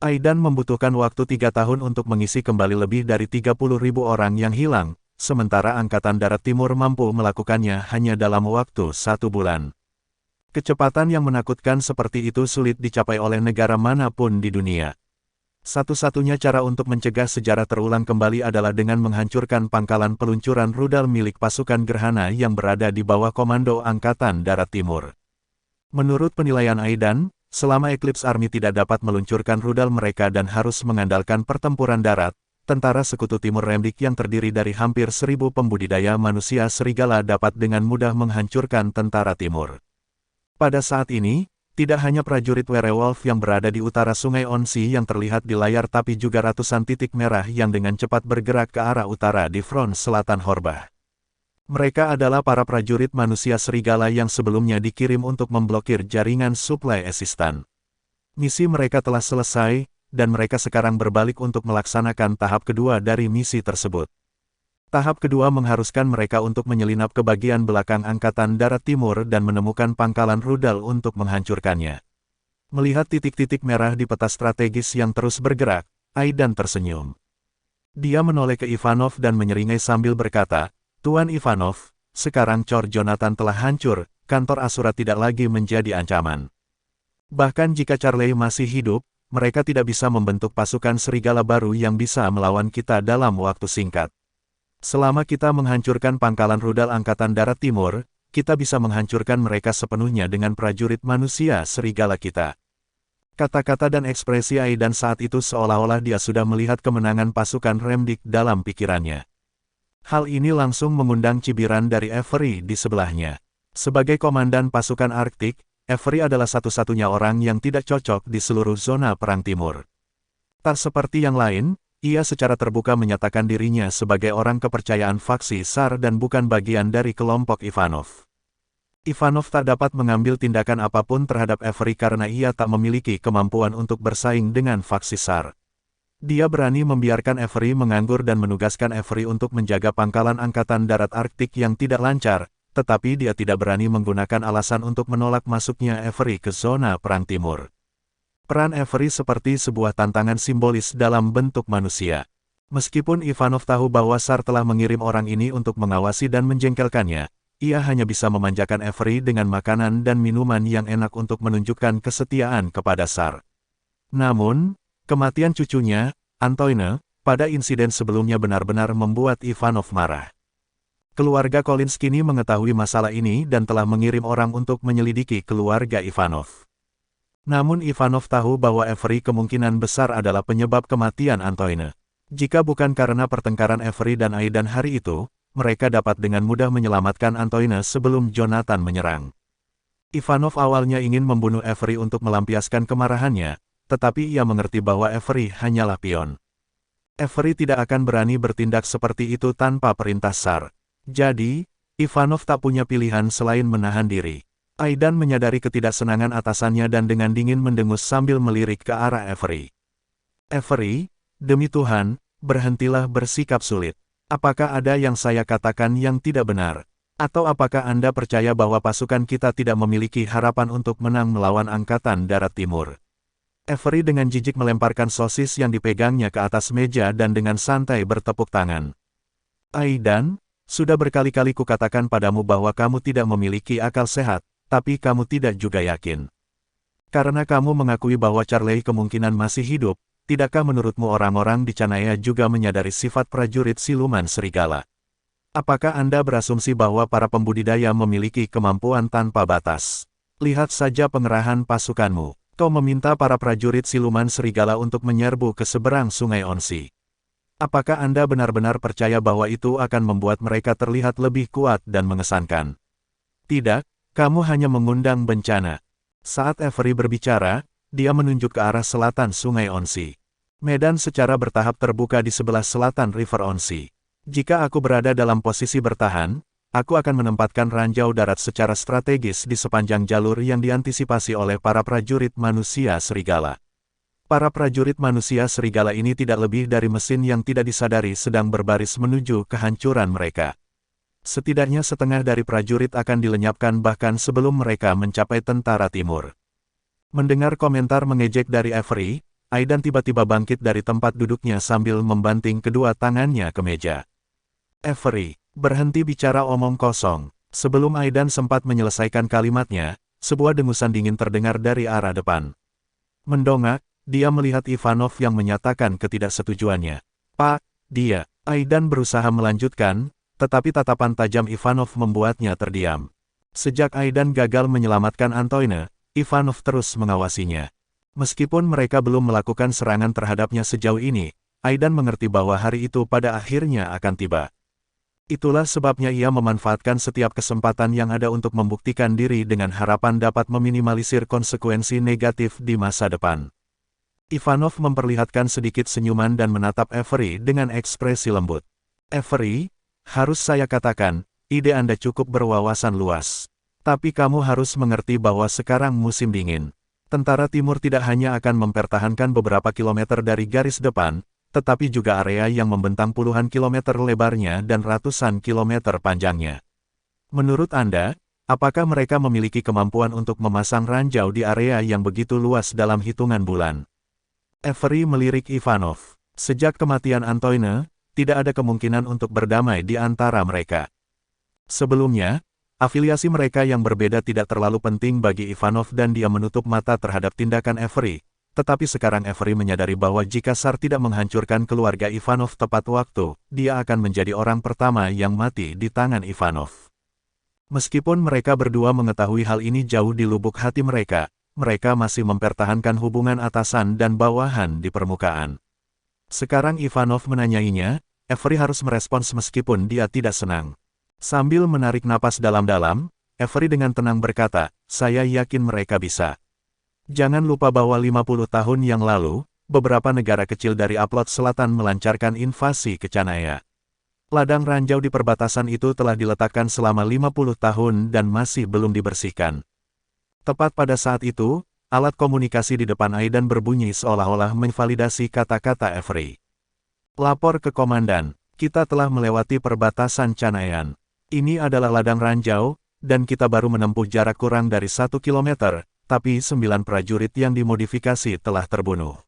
Speaker 1: Aidan membutuhkan waktu 3 tahun untuk mengisi kembali lebih dari 30.000 orang yang hilang, sementara Angkatan Darat Timur mampu melakukannya hanya dalam waktu 1 bulan. Kecepatan yang menakutkan seperti itu sulit dicapai oleh negara manapun di dunia. Satu-satunya cara untuk mencegah sejarah terulang kembali adalah dengan menghancurkan pangkalan peluncuran rudal milik pasukan Gerhana yang berada di bawah komando Angkatan Darat Timur. Menurut penilaian Aidan, selama Eclipse Army tidak dapat meluncurkan rudal mereka dan harus mengandalkan pertempuran darat, tentara Sekutu Timur Remdik yang terdiri dari hampir 1.000 pembudidaya manusia serigala dapat dengan mudah menghancurkan tentara Timur. Pada saat ini, tidak hanya prajurit werewolf yang berada di utara Sungai Onsi yang terlihat di layar tapi juga ratusan titik merah yang dengan cepat bergerak ke arah utara di front selatan Horbah. Mereka adalah para prajurit manusia serigala yang sebelumnya dikirim untuk memblokir jaringan suplai asistan. Misi mereka telah selesai, dan mereka sekarang berbalik untuk melaksanakan tahap kedua dari misi tersebut. Tahap kedua mengharuskan mereka untuk menyelinap ke bagian belakang Angkatan Darat Timur dan menemukan pangkalan rudal untuk menghancurkannya. Melihat titik-titik merah di peta strategis yang terus bergerak, Aidan tersenyum. Dia menoleh ke Ivanov dan menyeringai sambil berkata, "Tuan Ivanov, sekarang Cor Jonathan telah hancur, kantor Asura tidak lagi menjadi ancaman. Bahkan jika Charlie masih hidup, mereka tidak bisa membentuk pasukan serigala baru yang bisa melawan kita dalam waktu singkat. Selama kita menghancurkan pangkalan rudal Angkatan Darat Timur, kita bisa menghancurkan mereka sepenuhnya dengan prajurit manusia serigala kita." Kata-kata dan ekspresi Aidan saat itu seolah-olah dia sudah melihat kemenangan pasukan Remdik dalam pikirannya. Hal ini langsung mengundang cibiran dari Avery di sebelahnya. Sebagai komandan pasukan Arktik, Avery adalah satu-satunya orang yang tidak cocok di seluruh zona Perang Timur. Tak seperti yang lain, ia secara terbuka menyatakan dirinya sebagai orang kepercayaan faksi SAR dan bukan bagian dari kelompok Ivanov. Ivanov tak dapat mengambil tindakan apapun terhadap Avery karena ia tak memiliki kemampuan untuk bersaing dengan faksi SAR. Dia berani membiarkan Avery menganggur dan menugaskan Avery untuk menjaga pangkalan Angkatan Darat Arktik yang tidak lancar, tetapi dia tidak berani menggunakan alasan untuk menolak masuknya Avery ke zona Perang Timur. Peran Avery seperti sebuah tantangan simbolis dalam bentuk manusia. Meskipun Ivanov tahu bahwa SAR telah mengirim orang ini untuk mengawasi dan menjengkelkannya, ia hanya bisa memanjakan Avery dengan makanan dan minuman yang enak untuk menunjukkan kesetiaan kepada SAR. Namun, kematian cucunya, Antoine, pada insiden sebelumnya benar-benar membuat Ivanov marah. Keluarga Kolinskini mengetahui masalah ini dan telah mengirim orang untuk menyelidiki keluarga Ivanov. Namun Ivanov tahu bahwa Avery kemungkinan besar adalah penyebab kematian Antoine. Jika bukan karena pertengkaran Avery dan Aidan hari itu, mereka dapat dengan mudah menyelamatkan Antoine sebelum Jonathan menyerang. Ivanov awalnya ingin membunuh Avery untuk melampiaskan kemarahannya, tetapi ia mengerti bahwa Avery hanyalah pion. Avery tidak akan berani bertindak seperti itu tanpa perintah SAR. Jadi, Ivanov tak punya pilihan selain menahan diri. Aidan menyadari ketidaksenangan atasannya dan dengan dingin mendengus sambil melirik ke arah Avery. "Avery, demi Tuhan, berhentilah bersikap sulit. Apakah ada yang saya katakan yang tidak benar? Atau apakah Anda percaya bahwa pasukan kita tidak memiliki harapan untuk menang melawan Angkatan Darat Timur?" Avery dengan jijik melemparkan sosis yang dipegangnya ke atas meja dan dengan santai bertepuk tangan. "Aidan, sudah berkali-kali kukatakan padamu bahwa kamu tidak memiliki akal sehat, tapi kamu tidak juga yakin. Karena kamu mengakui bahwa Charlie kemungkinan masih hidup, tidakkah menurutmu orang-orang di Canaya juga menyadari sifat prajurit siluman serigala? Apakah Anda berasumsi bahwa para pembudidaya memiliki kemampuan tanpa batas? Lihat saja pengerahan pasukanmu. Kau meminta para prajurit siluman serigala untuk menyerbu ke seberang Sungai Onsi. Apakah Anda benar-benar percaya bahwa itu akan membuat mereka terlihat lebih kuat dan mengesankan? Tidak. Kamu hanya mengundang bencana." Saat Avery berbicara, dia menunjuk ke arah selatan Sungai Onsi. Medan secara bertahap terbuka di sebelah selatan River Onsi. "Jika aku berada dalam posisi bertahan, aku akan menempatkan ranjau darat secara strategis di sepanjang jalur yang diantisipasi oleh para prajurit manusia serigala." Para prajurit manusia serigala ini tidak lebih dari mesin yang tidak disadari sedang berbaris menuju kehancuran mereka. Setidaknya setengah dari prajurit akan dilenyapkan bahkan sebelum mereka mencapai tentara timur. Mendengar komentar mengejek dari Avery, Aidan tiba-tiba bangkit dari tempat duduknya sambil membanting kedua tangannya ke meja. "Avery, berhenti bicara omong kosong." Sebelum Aidan sempat menyelesaikan kalimatnya, sebuah dengusan dingin terdengar dari arah depan. Mendongak, dia melihat Ivanov yang menyatakan ketidaksetujuannya. "Pak, dia." Aidan berusaha melanjutkan, tetapi tatapan tajam Ivanov membuatnya terdiam. Sejak Aidan gagal menyelamatkan Antoine, Ivanov terus mengawasinya. Meskipun mereka belum melakukan serangan terhadapnya sejauh ini, Aidan mengerti bahwa hari itu pada akhirnya akan tiba. Itulah sebabnya ia memanfaatkan setiap kesempatan yang ada untuk membuktikan diri dengan harapan dapat meminimalisir konsekuensi negatif di masa depan. Ivanov memperlihatkan sedikit senyuman dan menatap Avery dengan ekspresi lembut. "Avery, harus saya katakan, ide Anda cukup berwawasan luas. Tapi kamu harus mengerti bahwa sekarang musim dingin. Tentara Timur tidak hanya akan mempertahankan beberapa kilometer dari garis depan, tetapi juga area yang membentang puluhan kilometer lebarnya dan ratusan kilometer panjangnya. Menurut Anda, apakah mereka memiliki kemampuan untuk memasang ranjau di area yang begitu luas dalam hitungan bulan? Avery melirik Ivanov. Sejak kematian Antoine, tidak ada kemungkinan untuk berdamai di antara mereka. Sebelumnya, afiliasi mereka yang berbeda tidak terlalu penting bagi Ivanov dan dia menutup mata terhadap tindakan Avery. Tetapi sekarang Avery menyadari bahwa jika SAR tidak menghancurkan keluarga Ivanov tepat waktu, dia akan menjadi orang pertama yang mati di tangan Ivanov. Meskipun mereka berdua mengetahui hal ini jauh di lubuk hati mereka masih mempertahankan hubungan atasan dan bawahan di permukaan. Sekarang Ivanov menanyainya, Avery harus merespons meskipun dia tidak senang. Sambil menarik napas dalam-dalam, Avery dengan tenang berkata, saya yakin mereka bisa. Jangan lupa bahwa 50 tahun yang lalu, beberapa negara kecil dari Aplot Selatan melancarkan invasi ke Canaya. Ladang ranjau di perbatasan itu telah diletakkan selama 50 tahun dan masih belum dibersihkan. Tepat pada saat itu, alat komunikasi di depan Aidan berbunyi seolah-olah menvalidasi kata-kata Avery. Lapor ke komandan, kita telah melewati perbatasan Canayan. Ini adalah ladang ranjau, dan kita baru menempuh jarak kurang dari 1 kilometer, tapi 9 prajurit yang dimodifikasi telah terbunuh.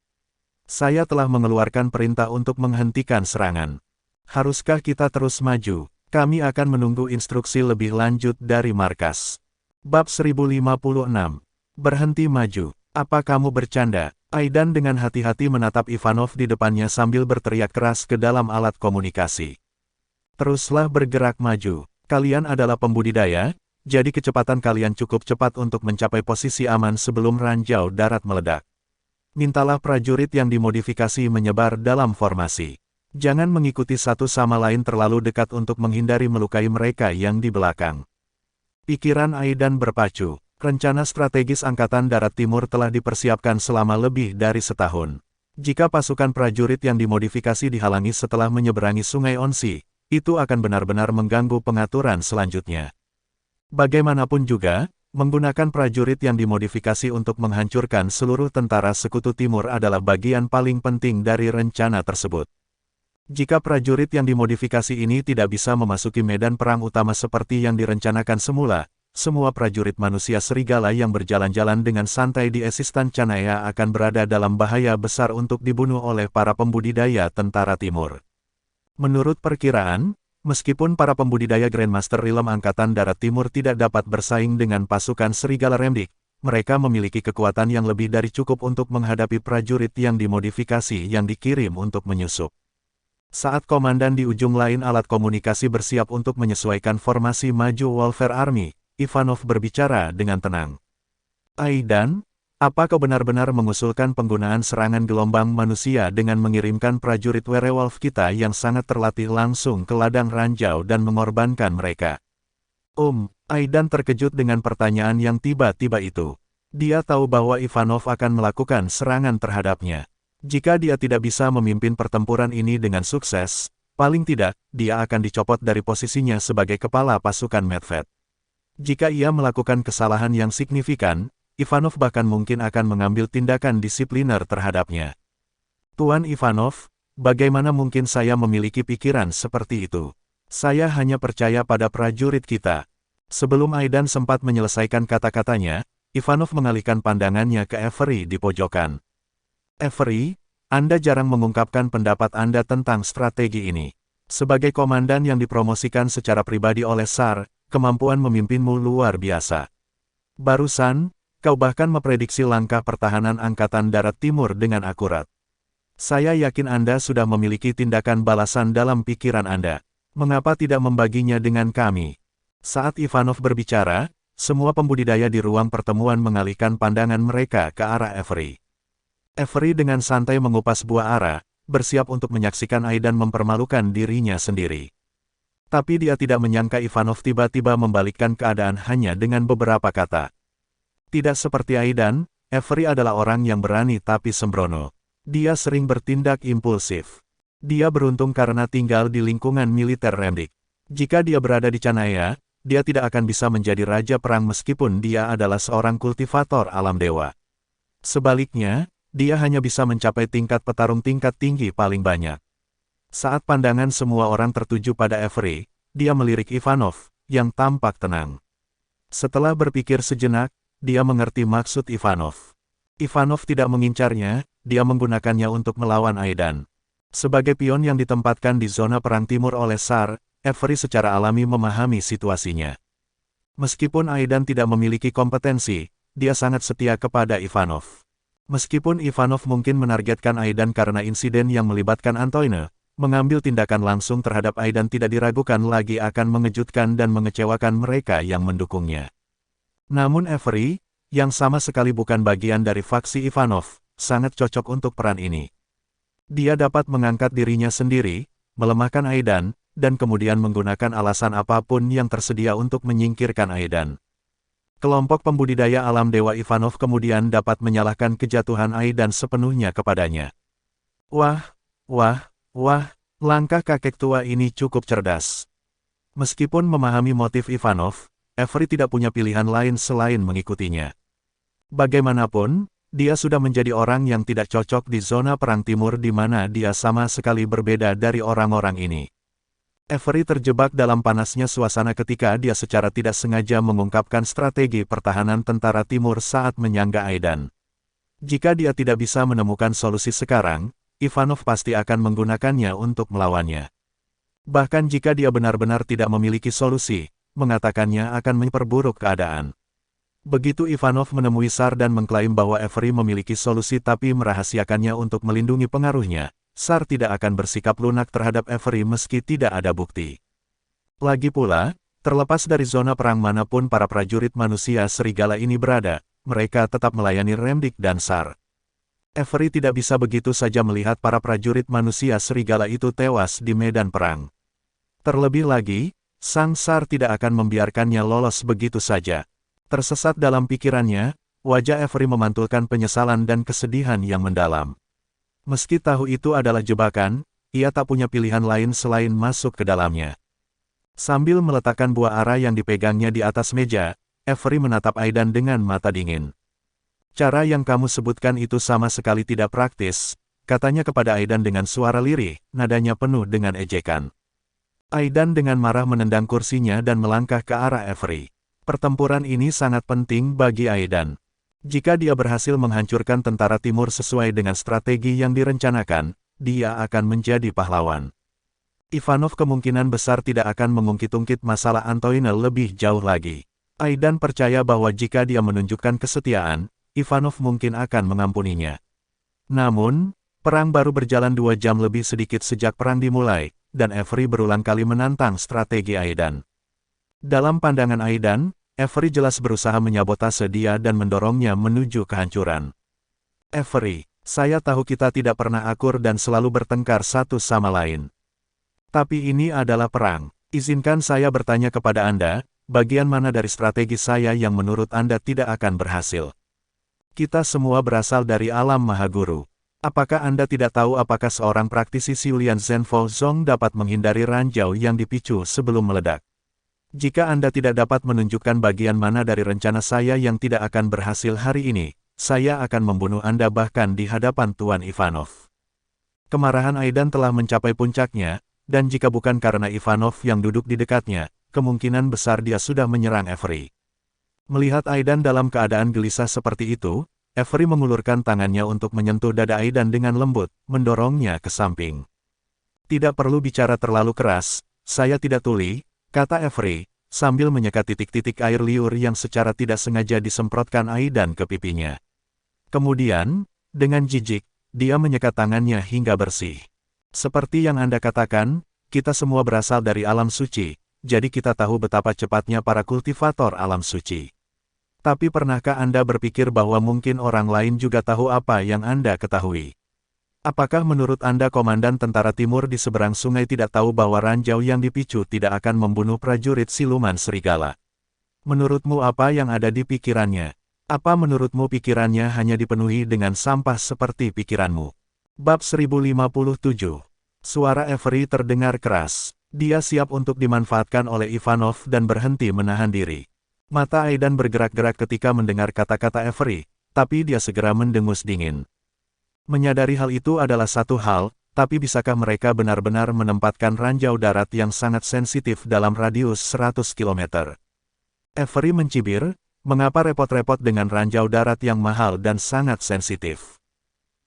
Speaker 1: Saya telah mengeluarkan perintah untuk menghentikan serangan. Haruskah kita terus maju? Kami akan menunggu instruksi lebih lanjut dari markas. Bab 1056. Berhenti maju. Apa kamu bercanda? Aidan dengan hati-hati menatap Ivanov di depannya sambil berteriak keras ke dalam alat komunikasi. Teruslah bergerak maju. Kalian adalah pembudidaya, jadi kecepatan kalian cukup cepat untuk mencapai posisi aman sebelum ranjau darat meledak. Mintalah prajurit yang dimodifikasi menyebar dalam formasi. Jangan mengikuti satu sama lain terlalu dekat untuk menghindari melukai mereka yang di belakang. Pikiran Aidan berpacu. Rencana strategis Angkatan Darat Timur telah dipersiapkan selama lebih dari setahun. Jika pasukan prajurit yang dimodifikasi dihalangi setelah menyeberangi Sungai Onsi, itu akan benar-benar mengganggu pengaturan selanjutnya. Bagaimanapun juga, menggunakan prajurit yang dimodifikasi untuk menghancurkan seluruh tentara Sekutu Timur adalah bagian paling penting dari rencana tersebut. Jika prajurit yang dimodifikasi ini tidak bisa memasuki medan perang utama seperti yang direncanakan semula, semua prajurit manusia serigala yang berjalan-jalan dengan santai di Esistan Canaya akan berada dalam bahaya besar untuk dibunuh oleh para pembudidaya tentara timur. Menurut perkiraan, meskipun para pembudidaya Grandmaster Realm Angkatan Darat Timur tidak dapat bersaing dengan pasukan serigala Remdik, mereka memiliki kekuatan yang lebih dari cukup untuk menghadapi prajurit yang dimodifikasi yang dikirim untuk menyusup. Saat komandan di ujung lain alat komunikasi bersiap untuk menyesuaikan formasi maju Warfare Army, Ivanov berbicara dengan tenang. Aidan, apa kau benar-benar mengusulkan penggunaan serangan gelombang manusia dengan mengirimkan prajurit werewolf kita yang sangat terlatih langsung ke ladang ranjau dan mengorbankan mereka? Aidan terkejut dengan pertanyaan yang tiba-tiba itu. Dia tahu bahwa Ivanov akan melakukan serangan terhadapnya. Jika dia tidak bisa memimpin pertempuran ini dengan sukses, paling tidak, dia akan dicopot dari posisinya sebagai kepala pasukan Medved. Jika ia melakukan kesalahan yang signifikan, Ivanov bahkan mungkin akan mengambil tindakan disipliner terhadapnya. Tuan Ivanov, bagaimana mungkin saya memiliki pikiran seperti itu? Saya hanya percaya pada prajurit kita. Sebelum Aidan sempat menyelesaikan kata-katanya, Ivanov mengalihkan pandangannya ke Avery di pojokan. Avery, Anda jarang mengungkapkan pendapat Anda tentang strategi ini. Sebagai komandan yang dipromosikan secara pribadi oleh SAR, kemampuan memimpinmu luar biasa. Barusan, kau bahkan memprediksi langkah pertahanan Angkatan Darat Timur dengan akurat. Saya yakin Anda sudah memiliki tindakan balasan dalam pikiran Anda. Mengapa tidak membaginya dengan kami? Saat Ivanov berbicara, semua pembudidaya di ruang pertemuan mengalihkan pandangan mereka ke arah Avery. Avery dengan santai mengupas buah ara, bersiap untuk menyaksikan Aidan mempermalukan dirinya sendiri. Tapi dia tidak menyangka Ivanov tiba-tiba membalikkan keadaan hanya dengan beberapa kata. Tidak seperti Aidan, Avery adalah orang yang berani tapi sembrono. Dia sering bertindak impulsif. Dia beruntung karena tinggal di lingkungan militer Remdik. Jika dia berada di Canaya, dia tidak akan bisa menjadi raja perang meskipun dia adalah seorang kultivator alam dewa. Sebaliknya, dia hanya bisa mencapai tingkat petarung tingkat tinggi paling banyak. Saat pandangan semua orang tertuju pada Avery, dia melirik Ivanov, yang tampak tenang. Setelah berpikir sejenak, dia mengerti maksud Ivanov. Ivanov tidak mengincarnya, dia menggunakannya untuk melawan Aidan. Sebagai pion yang ditempatkan di zona perang timur oleh Tsar, Avery secara alami memahami situasinya. Meskipun Aidan tidak memiliki kompetensi, dia sangat setia kepada Ivanov. Meskipun Ivanov mungkin menargetkan Aidan karena insiden yang melibatkan Antoine, mengambil tindakan langsung terhadap Aidan tidak diragukan lagi akan mengejutkan dan mengecewakan mereka yang mendukungnya. Namun Avery, yang sama sekali bukan bagian dari faksi Ivanov, sangat cocok untuk peran ini. Dia dapat mengangkat dirinya sendiri, melemahkan Aidan, dan kemudian menggunakan alasan apapun yang tersedia untuk menyingkirkan Aidan. Kelompok pembudidaya alam Dewa Ivanov kemudian dapat menyalahkan kejatuhan Aidan sepenuhnya kepadanya. Wah, langkah kakek tua ini cukup cerdas. Meskipun memahami motif Ivanov, Avery tidak punya pilihan lain selain mengikutinya. Bagaimanapun, dia sudah menjadi orang yang tidak cocok di zona perang timur di mana dia sama sekali berbeda dari orang-orang ini. Avery terjebak dalam panasnya suasana ketika dia secara tidak sengaja mengungkapkan strategi pertahanan tentara timur saat menyangga Aidan. Jika dia tidak bisa menemukan solusi sekarang, Ivanov pasti akan menggunakannya untuk melawannya. Bahkan jika dia benar-benar tidak memiliki solusi, mengatakannya akan memperburuk keadaan. Begitu Ivanov menemui Tsar dan mengklaim bahwa Avery memiliki solusi tapi merahasiakannya untuk melindungi pengaruhnya, Tsar tidak akan bersikap lunak terhadap Avery meski tidak ada bukti. Lagi pula, terlepas dari zona perang manapun para prajurit manusia serigala ini berada, mereka tetap melayani Remdik dan Tsar. Avery tidak bisa begitu saja melihat para prajurit manusia serigala itu tewas di medan perang. Terlebih lagi, Sang Tsar tidak akan membiarkannya lolos begitu saja. Tersesat dalam pikirannya, wajah Avery memantulkan penyesalan dan kesedihan yang mendalam. Meski tahu itu adalah jebakan, ia tak punya pilihan lain selain masuk ke dalamnya. Sambil meletakkan buah ara yang dipegangnya di atas meja, Avery menatap Aidan dengan mata dingin. Cara yang kamu sebutkan itu sama sekali tidak praktis, katanya kepada Aidan dengan suara lirih, nadanya penuh dengan ejekan. Aidan dengan marah menendang kursinya dan melangkah ke arah Avery. Pertempuran ini sangat penting bagi Aidan. Jika dia berhasil menghancurkan tentara timur sesuai dengan strategi yang direncanakan, dia akan menjadi pahlawan. Ivanov kemungkinan besar tidak akan mengungkit-ungkit masalah Antoine lebih jauh lagi. Aidan percaya bahwa jika dia menunjukkan kesetiaan, Ivanov mungkin akan mengampuninya. Namun, perang baru berjalan 2 jam lebih sedikit sejak perang dimulai, dan Avery berulang kali menantang strategi Aidan. Dalam pandangan Aidan, Avery jelas berusaha menyabotase dia dan mendorongnya menuju kehancuran. Avery, saya tahu kita tidak pernah akur dan selalu bertengkar satu sama lain. Tapi ini adalah perang. Izinkan saya bertanya kepada Anda, bagian mana dari strategi saya yang menurut Anda tidak akan berhasil? Kita semua berasal dari alam Mahaguru. Apakah Anda tidak tahu apakah seorang praktisi Siulian Zhenfo Zong dapat menghindari ranjau yang dipicu sebelum meledak? Jika Anda tidak dapat menunjukkan bagian mana dari rencana saya yang tidak akan berhasil hari ini, saya akan membunuh Anda bahkan di hadapan Tuan Ivanov. Kemarahan Aidan telah mencapai puncaknya, dan jika bukan karena Ivanov yang duduk di dekatnya, kemungkinan besar dia sudah menyerang Avery. Melihat Aidan dalam keadaan gelisah seperti itu, Avery mengulurkan tangannya untuk menyentuh dada Aidan dengan lembut, mendorongnya ke samping. Tidak perlu bicara terlalu keras, saya tidak tuli, kata Avery, sambil menyekat titik-titik air liur yang secara tidak sengaja disemprotkan Aidan ke pipinya. Kemudian, dengan jijik, dia menyekat tangannya hingga bersih. Seperti yang Anda katakan, kita semua berasal dari alam suci, jadi kita tahu betapa cepatnya para kultivator alam suci. Tapi pernahkah Anda berpikir bahwa mungkin orang lain juga tahu apa yang Anda ketahui? Apakah menurut Anda Komandan Tentara Timur di seberang sungai tidak tahu bahwa ranjau yang dipicu tidak akan membunuh prajurit siluman serigala? Menurutmu apa yang ada di pikirannya? Apa menurutmu pikirannya hanya dipenuhi dengan sampah seperti pikiranmu? Bab 1057. Suara Avery terdengar keras. Dia siap untuk dimanfaatkan oleh Ivanov dan berhenti menahan diri. Mata Aidan bergerak-gerak ketika mendengar kata-kata Avery, tapi dia segera mendengus dingin. Menyadari hal itu adalah satu hal, tapi bisakah mereka benar-benar menempatkan ranjau darat yang sangat sensitif dalam radius 100 km? Avery mencibir, mengapa repot-repot dengan ranjau darat yang mahal dan sangat sensitif?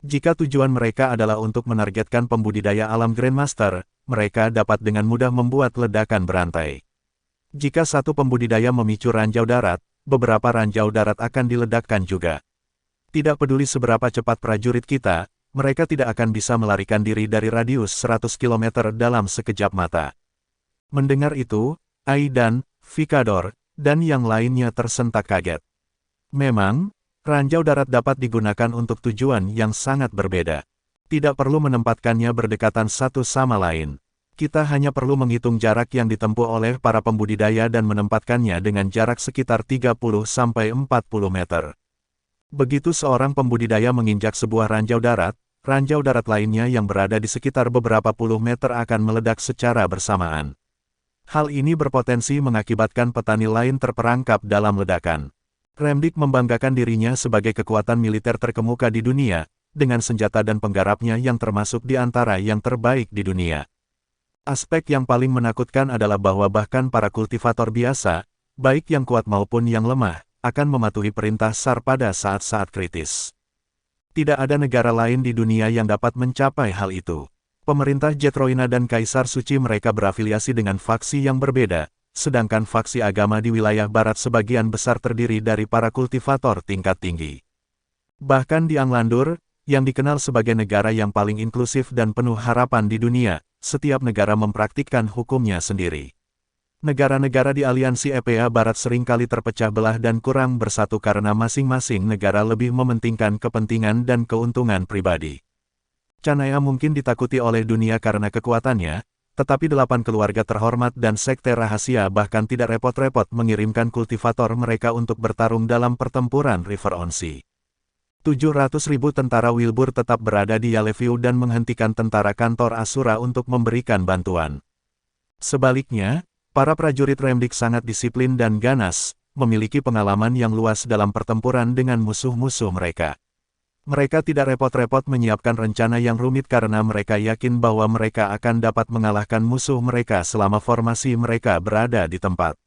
Speaker 1: Jika tujuan mereka adalah untuk menargetkan pembudidaya alam Grandmaster, mereka dapat dengan mudah membuat ledakan berantai. Jika satu pembudidaya memicu ranjau darat, beberapa ranjau darat akan diledakkan juga. Tidak peduli seberapa cepat prajurit kita, mereka tidak akan bisa melarikan diri dari radius 100 km dalam sekejap mata. Mendengar itu, Aidan, Vikador, dan yang lainnya tersentak kaget. Memang, ranjau darat dapat digunakan untuk tujuan yang sangat berbeda. Tidak perlu menempatkannya berdekatan satu sama lain. Kita hanya perlu menghitung jarak yang ditempuh oleh para pembudidaya dan menempatkannya dengan jarak sekitar 30-40 meter. Begitu seorang pembudidaya menginjak sebuah ranjau darat lainnya yang berada di sekitar beberapa puluh meter akan meledak secara bersamaan. Hal ini berpotensi mengakibatkan petani lain terperangkap dalam ledakan. Remdik membanggakan dirinya sebagai kekuatan militer terkemuka di dunia, dengan senjata dan penggarapnya yang termasuk di antara yang terbaik di dunia. Aspek yang paling menakutkan adalah bahwa bahkan para kultivator biasa, baik yang kuat maupun yang lemah, akan mematuhi perintah SAR pada saat-saat kritis. Tidak ada negara lain di dunia yang dapat mencapai hal itu. Pemerintah Jetroina dan Kaisar Suci mereka berafiliasi dengan faksi yang berbeda, sedangkan faksi agama di wilayah barat sebagian besar terdiri dari para kultivator tingkat tinggi. Bahkan di Anglandur, yang dikenal sebagai negara yang paling inklusif dan penuh harapan di dunia, setiap negara mempraktikkan hukumnya sendiri. Negara-negara di aliansi EPA Barat seringkali terpecah belah dan kurang bersatu karena masing-masing negara lebih mementingkan kepentingan dan keuntungan pribadi. Canaya mungkin ditakuti oleh dunia karena kekuatannya, tetapi 8 keluarga terhormat dan sekte rahasia bahkan tidak repot-repot mengirimkan kultivator mereka untuk bertarung dalam pertempuran River Onsi. 700.000 tentara Wilbur tetap berada di Yaleviu dan menghentikan tentara kantor Asura untuk memberikan bantuan. Sebaliknya, para prajurit Remdik sangat disiplin dan ganas, memiliki pengalaman yang luas dalam pertempuran dengan musuh-musuh mereka. Mereka tidak repot-repot menyiapkan rencana yang rumit karena mereka yakin bahwa mereka akan dapat mengalahkan musuh mereka selama formasi mereka berada di tempat.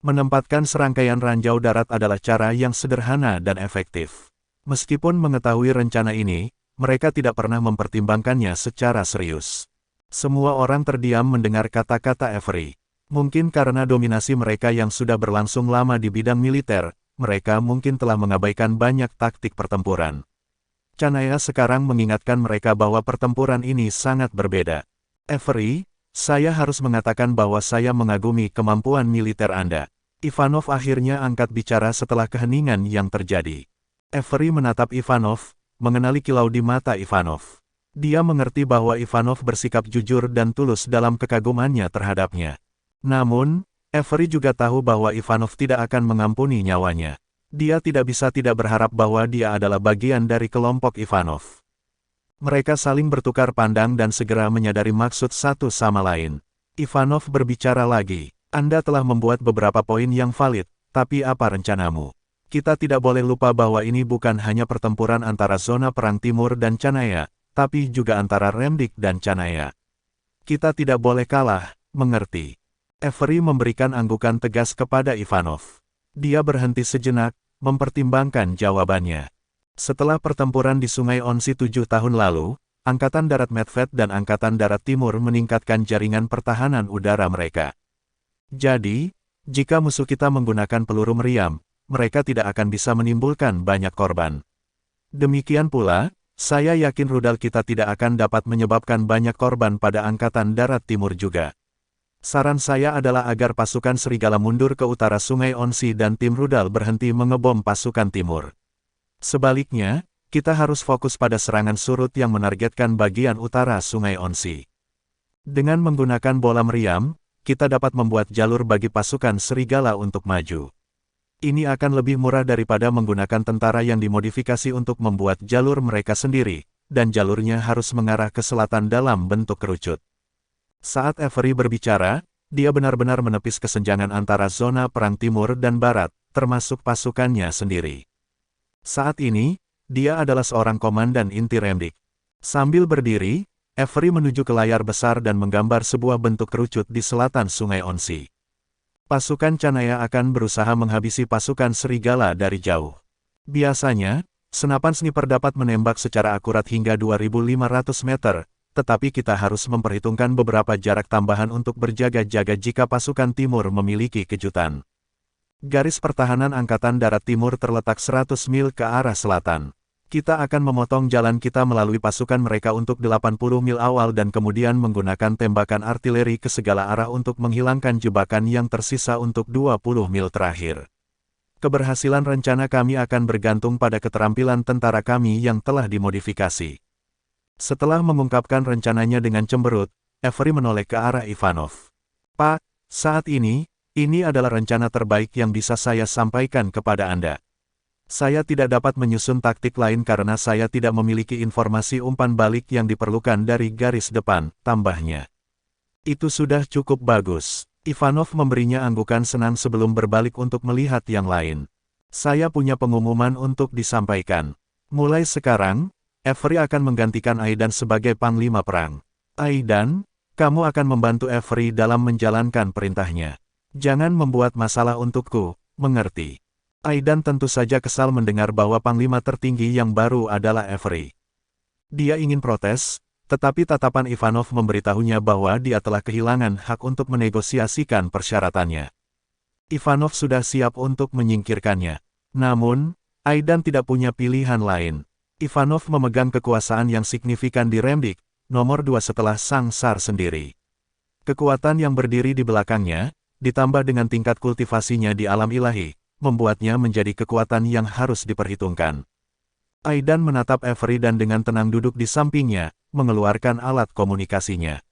Speaker 1: Menempatkan serangkaian ranjau darat adalah cara yang sederhana dan efektif. Meskipun mengetahui rencana ini, mereka tidak pernah mempertimbangkannya secara serius. Semua orang terdiam mendengar kata-kata Avery. Mungkin karena dominasi mereka yang sudah berlangsung lama di bidang militer, mereka mungkin telah mengabaikan banyak taktik pertempuran. Canaya sekarang mengingatkan mereka bahwa pertempuran ini sangat berbeda. Avery, saya harus mengatakan bahwa saya mengagumi kemampuan militer Anda. Ivanov akhirnya angkat bicara setelah keheningan yang terjadi. Avery menatap Ivanov, mengenali kilau di mata Ivanov. Dia mengerti bahwa Ivanov bersikap jujur dan tulus dalam kekagumannya terhadapnya. Namun, Avery juga tahu bahwa Ivanov tidak akan mengampuni nyawanya. Dia tidak bisa tidak berharap bahwa dia adalah bagian dari kelompok Ivanov. Mereka saling bertukar pandang dan segera menyadari maksud satu sama lain. Ivanov berbicara lagi. Anda telah membuat beberapa poin yang valid, tapi apa rencanamu? Kita tidak boleh lupa bahwa ini bukan hanya pertempuran antara zona perang timur dan Canaya, tapi juga antara Remdik dan Canaya. Kita tidak boleh kalah, mengerti? Avery memberikan anggukan tegas kepada Ivanov. Dia berhenti sejenak, mempertimbangkan jawabannya. Setelah pertempuran di Sungai Onsi 7 tahun lalu, Angkatan Darat Medved dan Angkatan Darat Timur meningkatkan jaringan pertahanan udara mereka. Jadi, jika musuh kita menggunakan peluru meriam, mereka tidak akan bisa menimbulkan banyak korban. Demikian pula, saya yakin rudal kita tidak akan dapat menyebabkan banyak korban pada Angkatan Darat Timur juga. Saran saya adalah agar pasukan Serigala mundur ke utara Sungai Onsi dan tim rudal berhenti mengebom pasukan timur. Sebaliknya, kita harus fokus pada serangan surut yang menargetkan bagian utara Sungai Onsi. Dengan menggunakan bola meriam, kita dapat membuat jalur bagi pasukan Serigala untuk maju. Ini akan lebih murah daripada menggunakan tentara yang dimodifikasi untuk membuat jalur mereka sendiri, dan jalurnya harus mengarah ke selatan dalam bentuk kerucut. Saat Avery berbicara, dia benar-benar menepis kesenjangan antara zona perang timur dan barat, termasuk pasukannya sendiri. Saat ini, dia adalah seorang komandan inti Remdik. Sambil berdiri, Avery menuju ke layar besar dan menggambar sebuah bentuk kerucut di selatan Sungai Onsi. Pasukan Canaya akan berusaha menghabisi pasukan serigala dari jauh. Biasanya, senapan sniper dapat menembak secara akurat hingga 2.500 meter, tetapi kita harus memperhitungkan beberapa jarak tambahan untuk berjaga-jaga jika pasukan timur memiliki kejutan. Garis pertahanan Angkatan Darat Timur terletak 100 mil ke arah selatan. Kita akan memotong jalan kita melalui pasukan mereka untuk 80 mil awal dan kemudian menggunakan tembakan artileri ke segala arah untuk menghilangkan jebakan yang tersisa untuk 20 mil terakhir. Keberhasilan rencana kami akan bergantung pada keterampilan tentara kami yang telah dimodifikasi. Setelah mengungkapkan rencananya dengan cemberut, Avery menoleh ke arah Ivanov. Pak, saat ini adalah rencana terbaik yang bisa saya sampaikan kepada Anda. Saya tidak dapat menyusun taktik lain karena saya tidak memiliki informasi umpan balik yang diperlukan dari garis depan, tambahnya. Itu sudah cukup bagus. Ivanov memberinya anggukan senang sebelum berbalik untuk melihat yang lain. Saya punya pengumuman untuk disampaikan. Mulai sekarang, Avery akan menggantikan Aidan sebagai panglima perang. Aidan, kamu akan membantu Avery dalam menjalankan perintahnya. Jangan membuat masalah untukku, mengerti? Aidan tentu saja kesal mendengar bahwa panglima tertinggi yang baru adalah Avery. Dia ingin protes, tetapi tatapan Ivanov memberitahunya bahwa dia telah kehilangan hak untuk menegosiasikan persyaratannya. Ivanov sudah siap untuk menyingkirkannya. Namun, Aidan tidak punya pilihan lain. Ivanov memegang kekuasaan yang signifikan di Remdik, nomor 2 setelah Sang Tsar sendiri. Kekuatan yang berdiri di belakangnya, ditambah dengan tingkat kultivasinya di alam ilahi, membuatnya menjadi kekuatan yang harus diperhitungkan. Aidan menatap Avery dan dengan tenang duduk di sampingnya, mengeluarkan alat komunikasinya.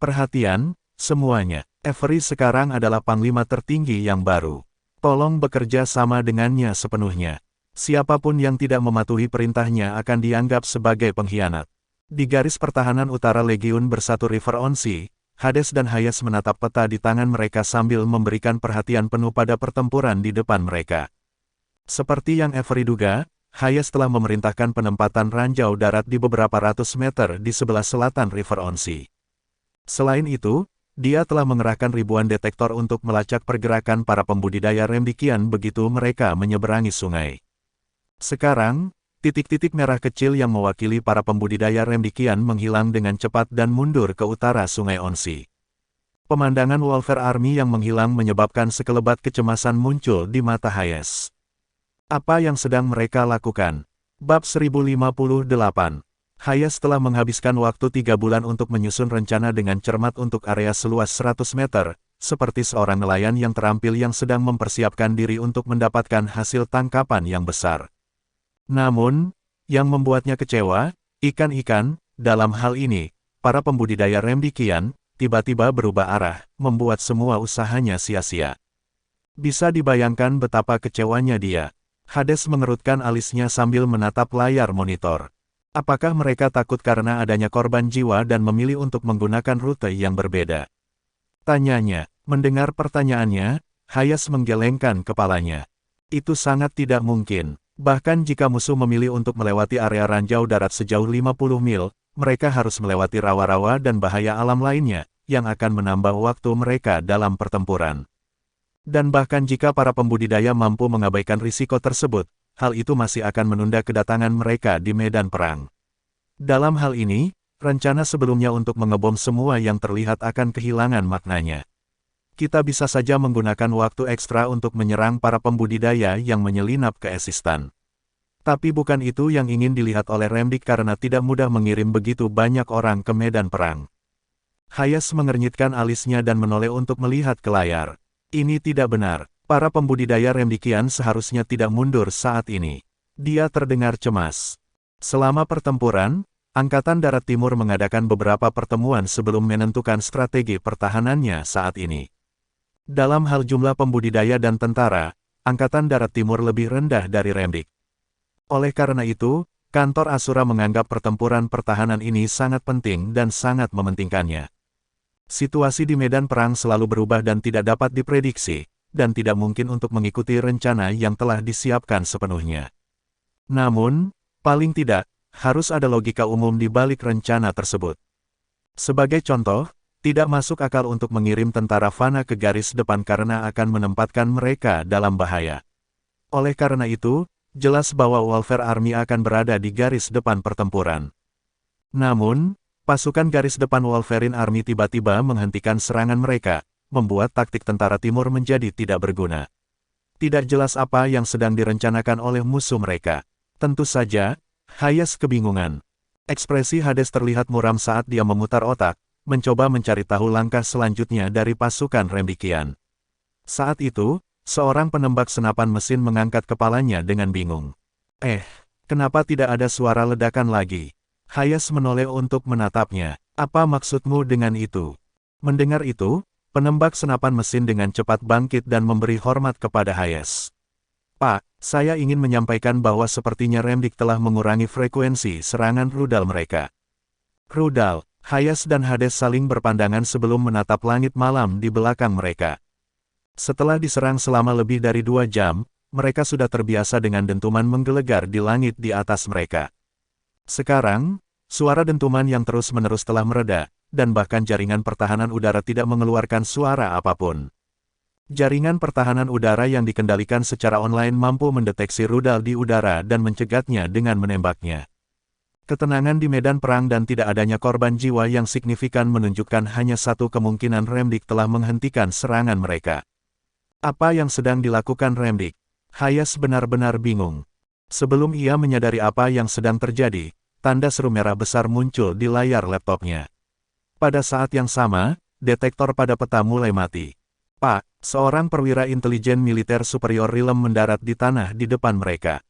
Speaker 1: Perhatian, semuanya. Avery sekarang adalah panglima tertinggi yang baru. Tolong bekerja sama dengannya sepenuhnya. Siapapun yang tidak mematuhi perintahnya akan dianggap sebagai pengkhianat. Di garis pertahanan utara Legiun Bersatu River Onsi, Hades dan Hayes menatap peta di tangan mereka sambil memberikan perhatian penuh pada pertempuran di depan mereka. Seperti yang Avery duga, Hayes telah memerintahkan penempatan ranjau darat di beberapa ratus meter di sebelah selatan River Onsi. Selain itu, dia telah mengerahkan ribuan detektor untuk melacak pergerakan para pembudidaya Remdikian begitu mereka menyeberangi sungai. Sekarang, titik-titik merah kecil yang mewakili para pembudidaya Remdikian menghilang dengan cepat dan mundur ke utara Sungai Onsi. Pemandangan Wolver Army yang menghilang menyebabkan sekelebat kecemasan muncul di mata Hayes. Apa yang sedang mereka lakukan? Bab 1058. Hayes telah menghabiskan waktu 3 bulan untuk menyusun rencana dengan cermat untuk area seluas 100 meter, seperti seorang nelayan yang terampil yang sedang mempersiapkan diri untuk mendapatkan hasil tangkapan yang besar. Namun, yang membuatnya kecewa, ikan-ikan, dalam hal ini, para pembudidaya Remdikian, tiba-tiba berubah arah, membuat semua usahanya sia-sia. Bisa dibayangkan betapa kecewanya dia. Hades mengerutkan alisnya sambil menatap layar monitor. Apakah mereka takut karena adanya korban jiwa dan memilih untuk menggunakan rute yang berbeda? Tanyanya. Mendengar pertanyaannya, Hayes menggelengkan kepalanya. Itu sangat tidak mungkin. Bahkan jika musuh memilih untuk melewati area ranjau darat sejauh 50 mil, mereka harus melewati rawa-rawa dan bahaya alam lainnya, yang akan menambah waktu mereka dalam pertempuran. Dan bahkan jika para pembudidaya mampu mengabaikan risiko tersebut, hal itu masih akan menunda kedatangan mereka di medan perang. Dalam hal ini, rencana sebelumnya untuk mengebom semua yang terlihat akan kehilangan maknanya. Kita bisa saja menggunakan waktu ekstra untuk menyerang para pembudidaya yang menyelinap ke Esistan. Tapi bukan itu yang ingin dilihat oleh Remdik karena tidak mudah mengirim begitu banyak orang ke medan perang. Hayes mengernyitkan alisnya dan menoleh untuk melihat ke layar. Ini tidak benar. Para pembudidaya Remdikian seharusnya tidak mundur saat ini. Dia terdengar cemas. Selama pertempuran, Angkatan Darat Timur mengadakan beberapa pertemuan sebelum menentukan strategi pertahanannya saat ini. Dalam hal jumlah pembudidaya dan tentara, Angkatan Darat Timur lebih rendah dari Remdik. Oleh karena itu, kantor Asura menganggap pertempuran pertahanan ini sangat penting dan sangat mementingkannya. Situasi di medan perang selalu berubah dan tidak dapat diprediksi, dan tidak mungkin untuk mengikuti rencana yang telah disiapkan sepenuhnya. Namun, paling tidak, harus ada logika umum di balik rencana tersebut. Sebagai contoh, tidak masuk akal untuk mengirim tentara Fana ke garis depan karena akan menempatkan mereka dalam bahaya. Oleh karena itu, jelas bahwa Wolverine Army akan berada di garis depan pertempuran. Namun, pasukan garis depan Wolverine Army tiba-tiba menghentikan serangan mereka, membuat taktik tentara timur menjadi tidak berguna. Tidak jelas apa yang sedang direncanakan oleh musuh mereka. Tentu saja, Hayes kebingungan. Ekspresi Hades terlihat muram saat dia memutar otak, mencoba mencari tahu langkah selanjutnya dari pasukan Remdikian. Saat itu, seorang penembak senapan mesin mengangkat kepalanya dengan bingung. Kenapa tidak ada suara ledakan lagi? Hayes menoleh untuk menatapnya. Apa maksudmu dengan itu? Mendengar itu, penembak senapan mesin dengan cepat bangkit dan memberi hormat kepada Hayes. Pak, saya ingin menyampaikan bahwa sepertinya Remdik telah mengurangi frekuensi serangan rudal mereka. Rudal, Hayes dan Hades saling berpandangan sebelum menatap langit malam di belakang mereka. Setelah diserang selama lebih dari 2 jam, mereka sudah terbiasa dengan dentuman menggelegar di langit di atas mereka. Sekarang, suara dentuman yang terus-menerus telah mereda, dan bahkan jaringan pertahanan udara tidak mengeluarkan suara apapun. Jaringan pertahanan udara yang dikendalikan secara online mampu mendeteksi rudal di udara dan mencegatnya dengan menembaknya. Ketenangan di medan perang dan tidak adanya korban jiwa yang signifikan menunjukkan hanya satu kemungkinan Remdik telah menghentikan serangan mereka. Apa yang sedang dilakukan Remdik? Hayes benar-benar bingung. Sebelum ia menyadari apa yang sedang terjadi, tanda seru merah besar muncul di layar laptopnya. Pada saat yang sama, detektor pada peta mulai mati. Pak, seorang perwira intelijen militer superior Rilem mendarat di tanah di depan mereka.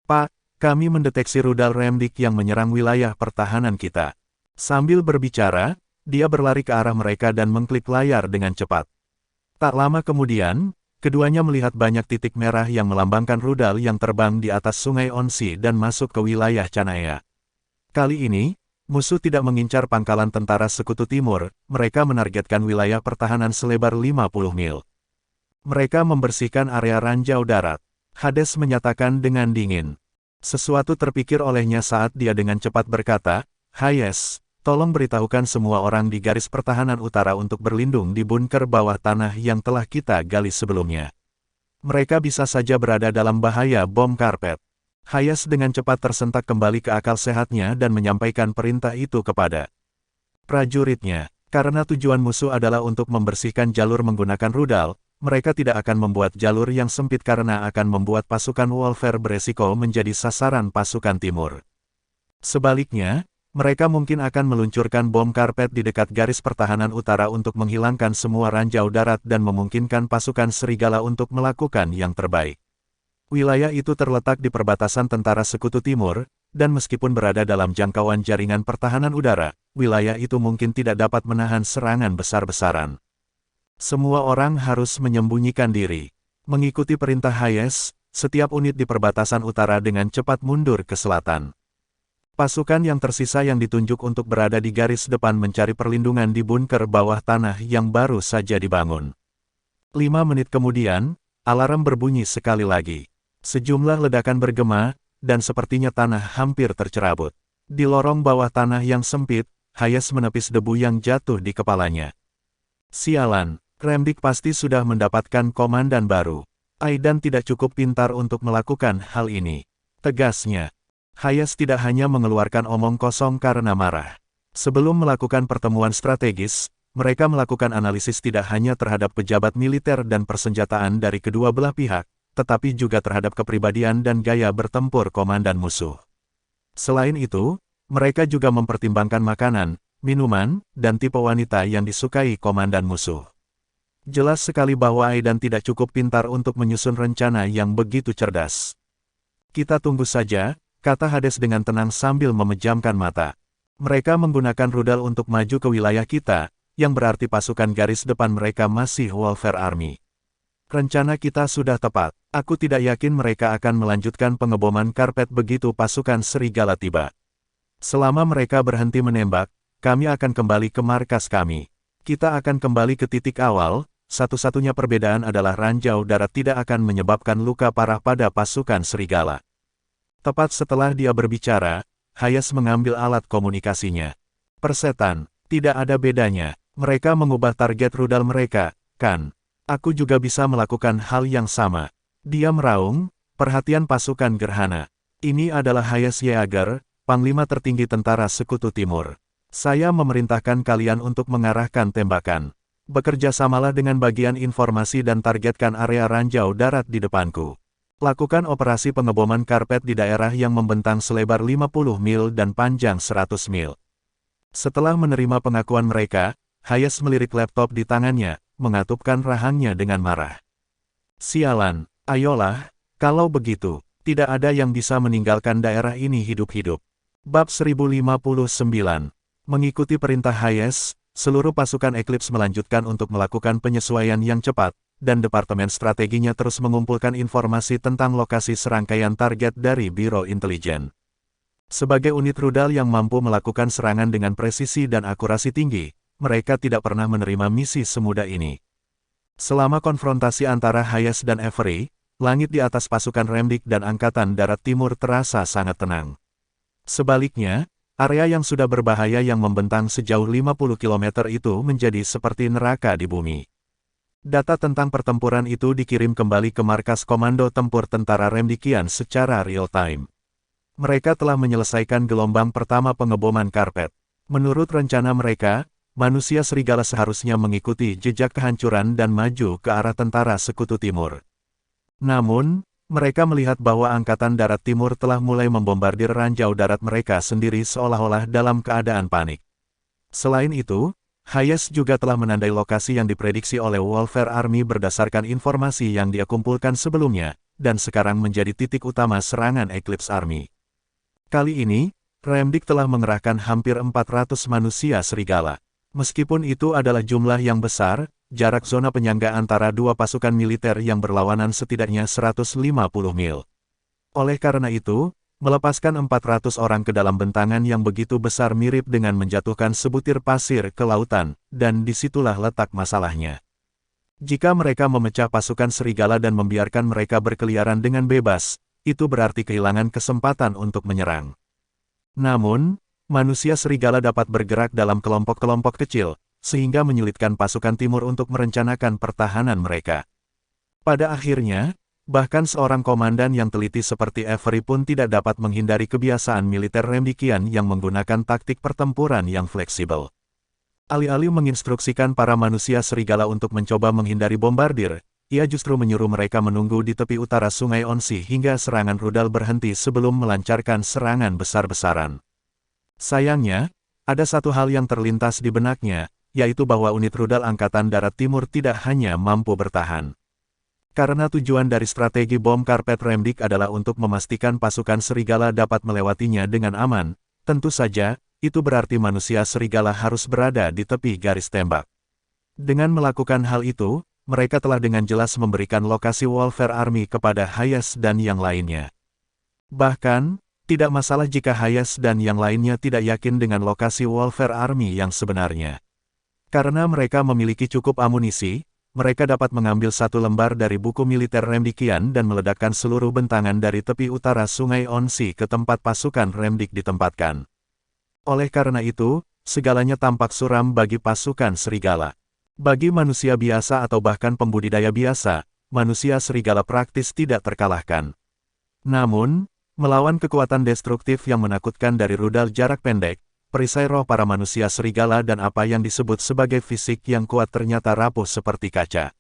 Speaker 1: Pak, kami mendeteksi rudal Remdik yang menyerang wilayah pertahanan kita. Sambil berbicara, dia berlari ke arah mereka dan mengklik layar dengan cepat. Tak lama kemudian, keduanya melihat banyak titik merah yang melambangkan rudal yang terbang di atas sungai Onsi dan masuk ke wilayah Canaya. Kali ini, musuh tidak mengincar pangkalan tentara Sekutu Timur, mereka menargetkan wilayah pertahanan selebar 50 mil. Mereka membersihkan area ranjau darat. Hades menyatakan dengan dingin. Sesuatu terpikir olehnya saat dia dengan cepat berkata, Hayes, tolong beritahukan semua orang di garis pertahanan utara untuk berlindung di bunker bawah tanah yang telah kita gali sebelumnya. Mereka bisa saja berada dalam bahaya bom karpet. Hayes dengan cepat tersentak kembali ke akal sehatnya dan menyampaikan perintah itu kepada prajuritnya. Karena tujuan musuh adalah untuk membersihkan jalur menggunakan rudal, mereka tidak akan membuat jalur yang sempit karena akan membuat pasukan Wolverine beresiko menjadi sasaran pasukan timur. Sebaliknya, mereka mungkin akan meluncurkan bom karpet di dekat garis pertahanan utara untuk menghilangkan semua ranjau darat dan memungkinkan pasukan serigala untuk melakukan yang terbaik. Wilayah itu terletak di perbatasan tentara Sekutu Timur, dan meskipun berada dalam jangkauan jaringan pertahanan udara, wilayah itu mungkin tidak dapat menahan serangan besar-besaran. Semua orang harus menyembunyikan diri. Mengikuti perintah Hayes, setiap unit di perbatasan utara dengan cepat mundur ke selatan. Pasukan yang tersisa yang ditunjuk untuk berada di garis depan mencari perlindungan di bunker bawah tanah yang baru saja dibangun. 5 menit kemudian, alarm berbunyi sekali lagi. Sejumlah ledakan bergema, dan sepertinya tanah hampir tercerabut. Di lorong bawah tanah yang sempit, Hayes menepis debu yang jatuh di kepalanya. Sialan, Remdik pasti sudah mendapatkan komandan baru. Aidan tidak cukup pintar untuk melakukan hal ini. Tegasnya. Hayes tidak hanya mengeluarkan omong kosong karena marah. Sebelum melakukan pertemuan strategis, mereka melakukan analisis tidak hanya terhadap pejabat militer dan persenjataan dari kedua belah pihak, tetapi juga terhadap kepribadian dan gaya bertempur komandan musuh. Selain itu, mereka juga mempertimbangkan makanan, minuman, dan tipe wanita yang disukai komandan musuh. Jelas sekali bahwa Aidan tidak cukup pintar untuk menyusun rencana yang begitu cerdas. Kita tunggu saja, kata Hades dengan tenang sambil memejamkan mata. Mereka menggunakan rudal untuk maju ke wilayah kita, yang berarti pasukan garis depan mereka masih Wolverine Army. Rencana kita sudah tepat. Aku tidak yakin mereka akan melanjutkan pengeboman karpet begitu pasukan serigala tiba. Selama mereka berhenti menembak, kami akan kembali ke markas kami. Kita akan kembali ke titik awal, satu-satunya perbedaan adalah ranjau darat tidak akan menyebabkan luka parah pada pasukan serigala. Tepat setelah dia berbicara, Hayes mengambil alat komunikasinya. Persetan, tidak ada bedanya. Mereka mengubah target rudal mereka, kan? Aku juga bisa melakukan hal yang sama. Dia meraung, perhatian pasukan gerhana. Ini adalah Hayes Yeager, Panglima tertinggi tentara Sekutu Timur. Saya memerintahkan kalian untuk mengarahkan tembakan. Bekerja samalah dengan bagian informasi dan targetkan area ranjau darat di depanku. Lakukan operasi pengeboman karpet di daerah yang membentang selebar 50 mil dan panjang 100 mil. Setelah menerima pengakuan mereka, Hayes melirik laptop di tangannya, mengatupkan rahangnya dengan marah. Sialan, ayolah, kalau begitu, tidak ada yang bisa meninggalkan daerah ini hidup-hidup. Bab 1059. Mengikuti perintah Hayes, seluruh pasukan Eclipse melanjutkan untuk melakukan penyesuaian yang cepat, dan Departemen Strateginya terus mengumpulkan informasi tentang lokasi serangkaian target dari Biro Intelijen. Sebagai unit rudal yang mampu melakukan serangan dengan presisi dan akurasi tinggi, mereka tidak pernah menerima misi semudah ini. Selama konfrontasi antara Hayes dan Avery, langit di atas pasukan Remdik dan Angkatan Darat Timur terasa sangat tenang. Sebaliknya, area yang sudah berbahaya yang membentang sejauh 50 km itu menjadi seperti neraka di bumi. Data tentang pertempuran itu dikirim kembali ke markas Komando Tempur Tentara Remdikian secara real-time. Mereka telah menyelesaikan gelombang pertama pengeboman karpet. Menurut rencana mereka, manusia serigala seharusnya mengikuti jejak kehancuran dan maju ke arah tentara Sekutu Timur. Namun, mereka melihat bahwa Angkatan Darat Timur telah mulai membombardir ranjau darat mereka sendiri seolah-olah dalam keadaan panik. Selain itu, Hayes juga telah menandai lokasi yang diprediksi oleh Wolfere Army berdasarkan informasi yang dia kumpulkan sebelumnya, dan sekarang menjadi titik utama serangan Eclipse Army. Kali ini, Remdik telah mengerahkan hampir 400 manusia serigala. Meskipun itu adalah jumlah yang besar, jarak zona penyangga antara dua pasukan militer yang berlawanan setidaknya 150 mil. Oleh karena itu, melepaskan 400 orang ke dalam bentangan yang begitu besar mirip dengan menjatuhkan sebutir pasir ke lautan, dan disitulah letak masalahnya. Jika mereka memecah pasukan serigala dan membiarkan mereka berkeliaran dengan bebas, itu berarti kehilangan kesempatan untuk menyerang. Namun, manusia serigala dapat bergerak dalam kelompok-kelompok kecil, sehingga menyulitkan pasukan timur untuk merencanakan pertahanan mereka. Pada akhirnya, bahkan seorang komandan yang teliti seperti Avery pun tidak dapat menghindari kebiasaan militer Remdikian yang menggunakan taktik pertempuran yang fleksibel. Alih-alih menginstruksikan para manusia serigala untuk mencoba menghindari bombardir, ia justru menyuruh mereka menunggu di tepi utara Sungai Onsi hingga serangan rudal berhenti sebelum melancarkan serangan besar-besaran. Sayangnya, ada satu hal yang terlintas di benaknya, yaitu bahwa unit rudal Angkatan Darat Timur tidak hanya mampu bertahan. Karena tujuan dari strategi bom karpet Remdik adalah untuk memastikan pasukan serigala dapat melewatinya dengan aman, tentu saja, itu berarti manusia serigala harus berada di tepi garis tembak. Dengan melakukan hal itu, mereka telah dengan jelas memberikan lokasi Wolfere Army kepada Hayes dan yang lainnya. Bahkan, tidak masalah jika Hayes dan yang lainnya tidak yakin dengan lokasi Wolfere Army yang sebenarnya. Karena mereka memiliki cukup amunisi, mereka dapat mengambil satu lembar dari buku militer Remdikian dan meledakkan seluruh bentangan dari tepi utara Sungai Onsi ke tempat pasukan Remdik ditempatkan. Oleh karena itu, segalanya tampak suram bagi pasukan serigala. Bagi manusia biasa atau bahkan pembudidaya biasa, manusia serigala praktis tidak terkalahkan. Namun, melawan kekuatan destruktif yang menakutkan dari rudal jarak pendek, perisai roh para manusia serigala dan apa yang disebut sebagai fisik yang kuat ternyata rapuh seperti kaca.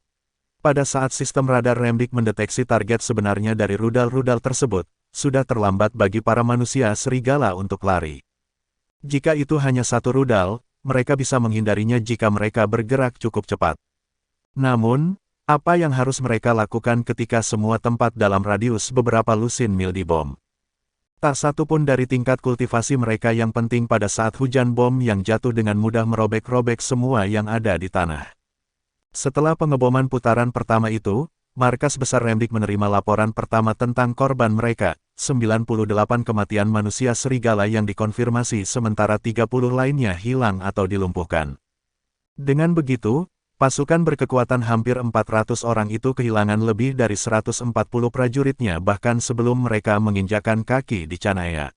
Speaker 1: Pada saat sistem radar Remdik mendeteksi target sebenarnya dari rudal-rudal tersebut, sudah terlambat bagi para manusia serigala untuk lari. Jika itu hanya satu rudal, mereka bisa menghindarinya jika mereka bergerak cukup cepat. Namun, apa yang harus mereka lakukan ketika semua tempat dalam radius beberapa lusin mil dibom? Tak satu pun dari tingkat kultivasi mereka yang penting pada saat hujan bom yang jatuh dengan mudah merobek-robek semua yang ada di tanah. Setelah pengeboman putaran pertama itu, markas besar Remdik menerima laporan pertama tentang korban mereka, 98 kematian manusia serigala yang dikonfirmasi sementara 30 lainnya hilang atau dilumpuhkan. Dengan begitu, Pasukan berkekuatan hampir 400 orang itu kehilangan lebih dari 140 prajuritnya bahkan sebelum mereka menginjakkan kaki di Canaya.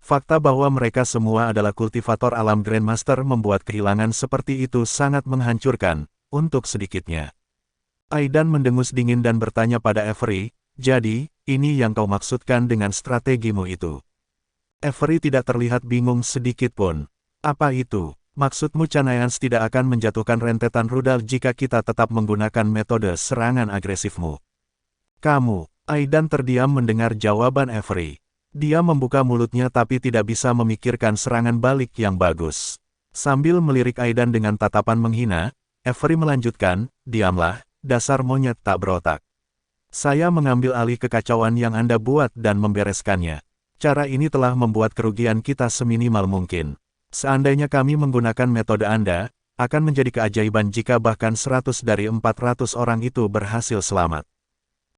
Speaker 1: Fakta bahwa mereka semua adalah kultivator alam Grandmaster membuat kehilangan seperti itu sangat menghancurkan, untuk sedikitnya. Aidan mendengus dingin dan bertanya pada Avery, jadi, ini yang kau maksudkan dengan strategimu itu? Avery tidak terlihat bingung sedikit pun. Apa itu? Maksudmu Canayans tidak akan menjatuhkan rentetan rudal jika kita tetap menggunakan metode serangan agresifmu. Kamu, Aidan terdiam mendengar jawaban Avery. Dia membuka mulutnya tapi tidak bisa memikirkan serangan balik yang bagus. Sambil melirik Aidan dengan tatapan menghina, Avery melanjutkan, diamlah, dasar monyet tak berotak. Saya mengambil alih kekacauan yang Anda buat dan membereskannya. Cara ini telah membuat kerugian kita seminimal mungkin. Seandainya kami menggunakan metode Anda, akan menjadi keajaiban jika bahkan 100 dari 400 orang itu berhasil selamat.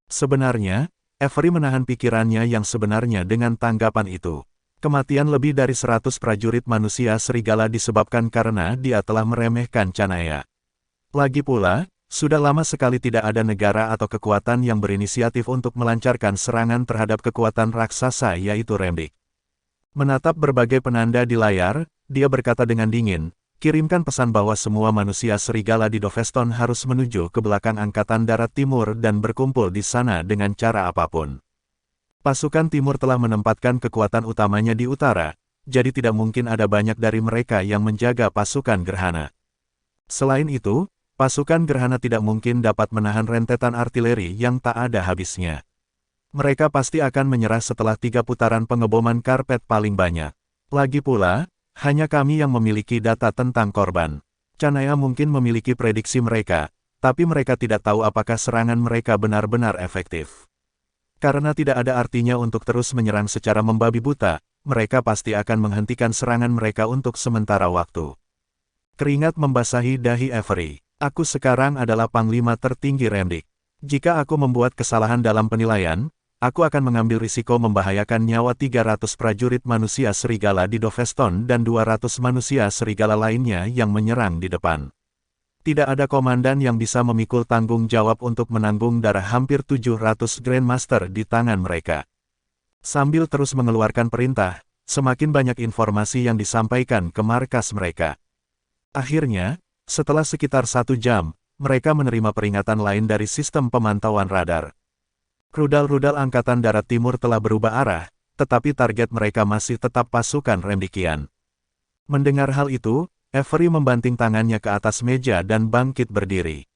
Speaker 1: Sebenarnya, Avery menahan pikirannya yang sebenarnya dengan tanggapan itu. Kematian lebih dari 100 prajurit manusia serigala disebabkan karena dia telah meremehkan Canaya. Lagi pula, sudah lama sekali tidak ada negara atau kekuatan yang berinisiatif untuk melancarkan serangan terhadap kekuatan raksasa yaitu Remdik. Menatap berbagai penanda di layar, dia berkata dengan dingin, kirimkan pesan bahwa semua manusia serigala di Doveston harus menuju ke belakang Angkatan Darat Timur dan berkumpul di sana dengan cara apapun. Pasukan Timur telah menempatkan kekuatan utamanya di utara, jadi tidak mungkin ada banyak dari mereka yang menjaga pasukan Gerhana. Selain itu, pasukan Gerhana tidak mungkin dapat menahan rentetan artileri yang tak ada habisnya. Mereka pasti akan menyerah setelah 3 putaran pengeboman karpet paling banyak. Lagi pula, hanya kami yang memiliki data tentang korban. Canaya mungkin memiliki prediksi mereka, tapi mereka tidak tahu apakah serangan mereka benar-benar efektif. Karena tidak ada artinya untuk terus menyerang secara membabi buta, mereka pasti akan menghentikan serangan mereka untuk sementara waktu. Keringat membasahi dahi Avery. Aku sekarang adalah panglima tertinggi Remdik. Jika aku membuat kesalahan dalam penilaian, aku akan mengambil risiko membahayakan nyawa 300 prajurit manusia serigala di Doveston dan 200 manusia serigala lainnya yang menyerang di depan. Tidak ada komandan yang bisa memikul tanggung jawab untuk menanggung darah hampir 700 Grandmaster di tangan mereka. Sambil terus mengeluarkan perintah, semakin banyak informasi yang disampaikan ke markas mereka. Akhirnya, setelah sekitar 1 jam, mereka menerima peringatan lain dari sistem pemantauan radar. Rudal-rudal Angkatan Darat Timur telah berubah arah, tetapi target mereka masih tetap pasukan Remdikian. Mendengar hal itu, Avery membanting tangannya ke atas meja dan bangkit berdiri.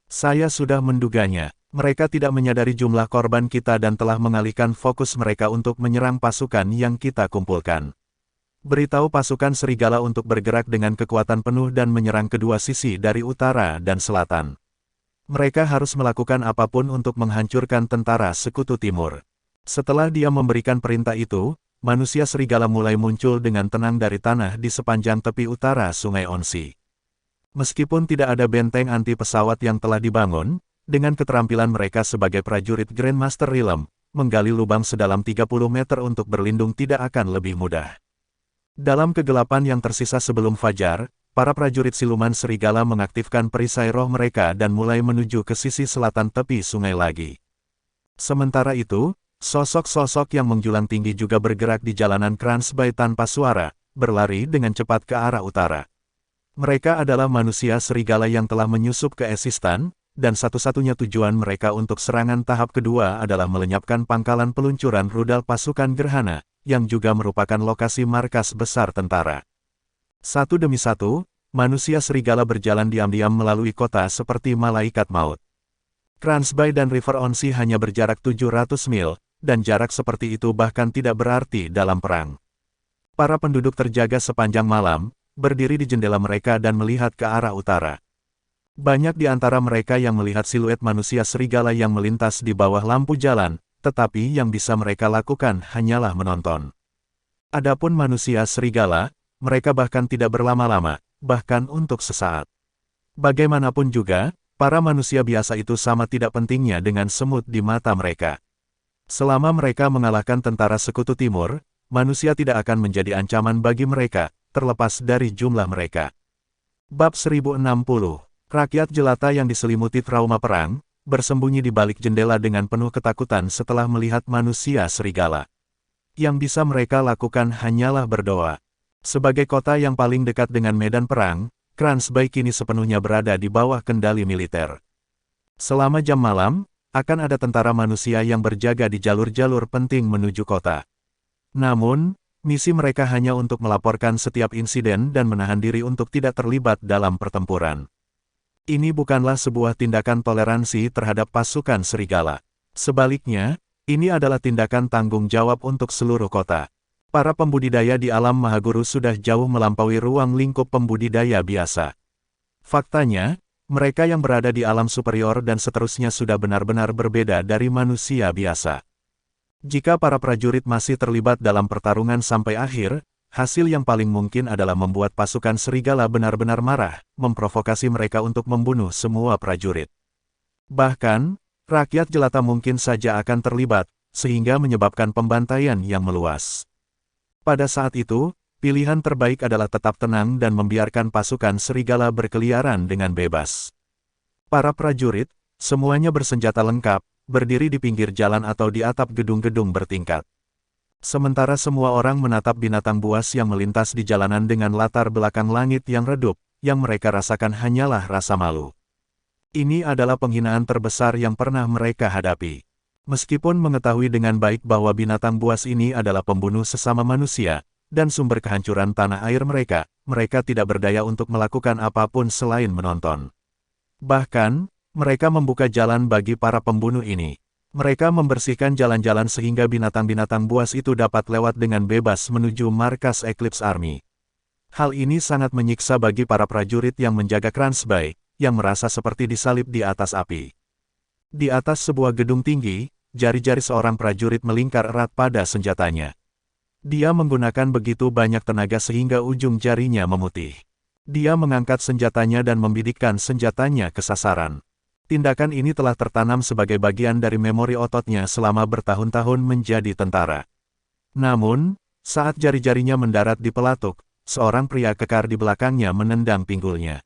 Speaker 1: Saya sudah menduganya. Mereka tidak menyadari jumlah korban kita dan telah mengalihkan fokus mereka untuk menyerang pasukan yang kita kumpulkan. Beritahu pasukan serigala untuk bergerak dengan kekuatan penuh dan menyerang kedua sisi dari utara dan selatan. Mereka harus melakukan apapun untuk menghancurkan tentara Sekutu Timur. Setelah dia memberikan perintah itu, manusia serigala mulai muncul dengan tenang dari tanah di sepanjang tepi utara Sungai Onsi. Meskipun tidak ada benteng anti pesawat yang telah dibangun, dengan keterampilan mereka sebagai prajurit Grandmaster Realm, menggali lubang sedalam 30 meter untuk berlindung tidak akan lebih mudah. Dalam kegelapan yang tersisa sebelum fajar, para prajurit siluman serigala mengaktifkan perisai roh mereka dan mulai menuju ke sisi selatan tepi sungai lagi. Sementara itu, sosok-sosok yang menjulang tinggi juga bergerak di jalanan Kransby tanpa suara, berlari dengan cepat ke arah utara. Mereka adalah manusia serigala yang telah menyusup ke Esistan, dan satu-satunya tujuan mereka untuk serangan tahap kedua adalah melenyapkan pangkalan peluncuran rudal pasukan Gerhana, yang juga merupakan lokasi markas besar tentara. Satu demi satu, manusia serigala berjalan diam-diam melalui kota seperti malaikat maut. Kransby dan River Onsi hanya berjarak 700 mil, dan jarak seperti itu bahkan tidak berarti dalam perang. Para penduduk terjaga sepanjang malam, berdiri di jendela mereka dan melihat ke arah utara. Banyak di antara mereka yang melihat siluet manusia serigala yang melintas di bawah lampu jalan, tetapi yang bisa mereka lakukan hanyalah menonton. Adapun manusia serigala, mereka bahkan tidak berlama-lama, bahkan untuk sesaat. Bagaimanapun juga, para manusia biasa itu sama tidak pentingnya dengan semut di mata mereka. Selama mereka mengalahkan tentara Sekutu Timur, manusia tidak akan menjadi ancaman bagi mereka, terlepas dari jumlah mereka. Bab 1060. Rakyat jelata yang diselimuti trauma perang, bersembunyi di balik jendela dengan penuh ketakutan setelah melihat manusia serigala. Yang bisa mereka lakukan hanyalah berdoa. Sebagai kota yang paling dekat dengan medan perang, Kransby kini sepenuhnya berada di bawah kendali militer. Selama jam malam, akan ada tentara manusia yang berjaga di jalur-jalur penting menuju kota. Namun, misi mereka hanya untuk melaporkan setiap insiden dan menahan diri untuk tidak terlibat dalam pertempuran. Ini bukanlah sebuah tindakan toleransi terhadap pasukan serigala. Sebaliknya, ini adalah tindakan tanggung jawab untuk seluruh kota. Para pembudidaya di alam Mahaguru sudah jauh melampaui ruang lingkup pembudidaya biasa. Faktanya, mereka yang berada di alam superior dan seterusnya sudah benar-benar berbeda dari manusia biasa. Jika para prajurit masih terlibat dalam pertarungan sampai akhir, hasil yang paling mungkin adalah membuat pasukan serigala benar-benar marah, memprovokasi mereka untuk membunuh semua prajurit. Bahkan, rakyat jelata mungkin saja akan terlibat, sehingga menyebabkan pembantaian yang meluas. Pada saat itu, pilihan terbaik adalah tetap tenang dan membiarkan pasukan serigala berkeliaran dengan bebas. Para prajurit, semuanya bersenjata lengkap, berdiri di pinggir jalan atau di atap gedung-gedung bertingkat. Sementara semua orang menatap binatang buas yang melintas di jalanan dengan latar belakang langit yang redup, yang mereka rasakan hanyalah rasa malu. Ini adalah penghinaan terbesar yang pernah mereka hadapi. Meskipun mengetahui dengan baik bahwa binatang buas ini adalah pembunuh sesama manusia, dan sumber kehancuran tanah air mereka tidak berdaya untuk melakukan apapun selain menonton. Bahkan, mereka membuka jalan bagi para pembunuh ini. Mereka membersihkan jalan-jalan sehingga binatang-binatang buas itu dapat lewat dengan bebas menuju markas Eclipse Army. Hal ini sangat menyiksa bagi para prajurit yang menjaga Kransby, yang merasa seperti disalib di atas api. Di atas sebuah gedung tinggi, jari-jari seorang prajurit melingkar erat pada senjatanya. Dia menggunakan begitu banyak tenaga sehingga ujung jarinya memutih. Dia mengangkat senjatanya dan membidikkan senjatanya ke sasaran. Tindakan ini telah tertanam sebagai bagian dari memori ototnya selama bertahun-tahun menjadi tentara. Namun, saat jari-jarinya mendarat di pelatuk, seorang pria kekar di belakangnya menendang pinggulnya.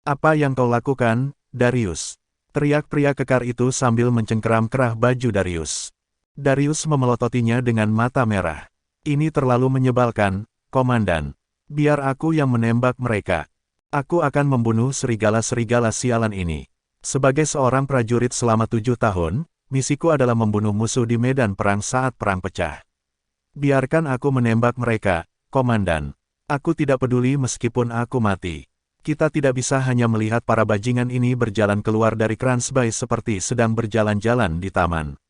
Speaker 1: "Apa yang kau lakukan, Darius?" teriak pria kekar itu sambil mencengkeram kerah baju Darius. Darius memelototinya dengan mata merah. "Ini terlalu menyebalkan, Komandan. Biar aku yang menembak mereka. Aku akan membunuh serigala-serigala sialan ini. Sebagai seorang prajurit selama 7 tahun, misiku adalah membunuh musuh di medan perang saat perang pecah. Biarkan aku menembak mereka, Komandan. Aku tidak peduli meskipun aku mati. Kita tidak bisa hanya melihat para bajingan ini berjalan keluar dari Kransby seperti sedang berjalan-jalan di taman."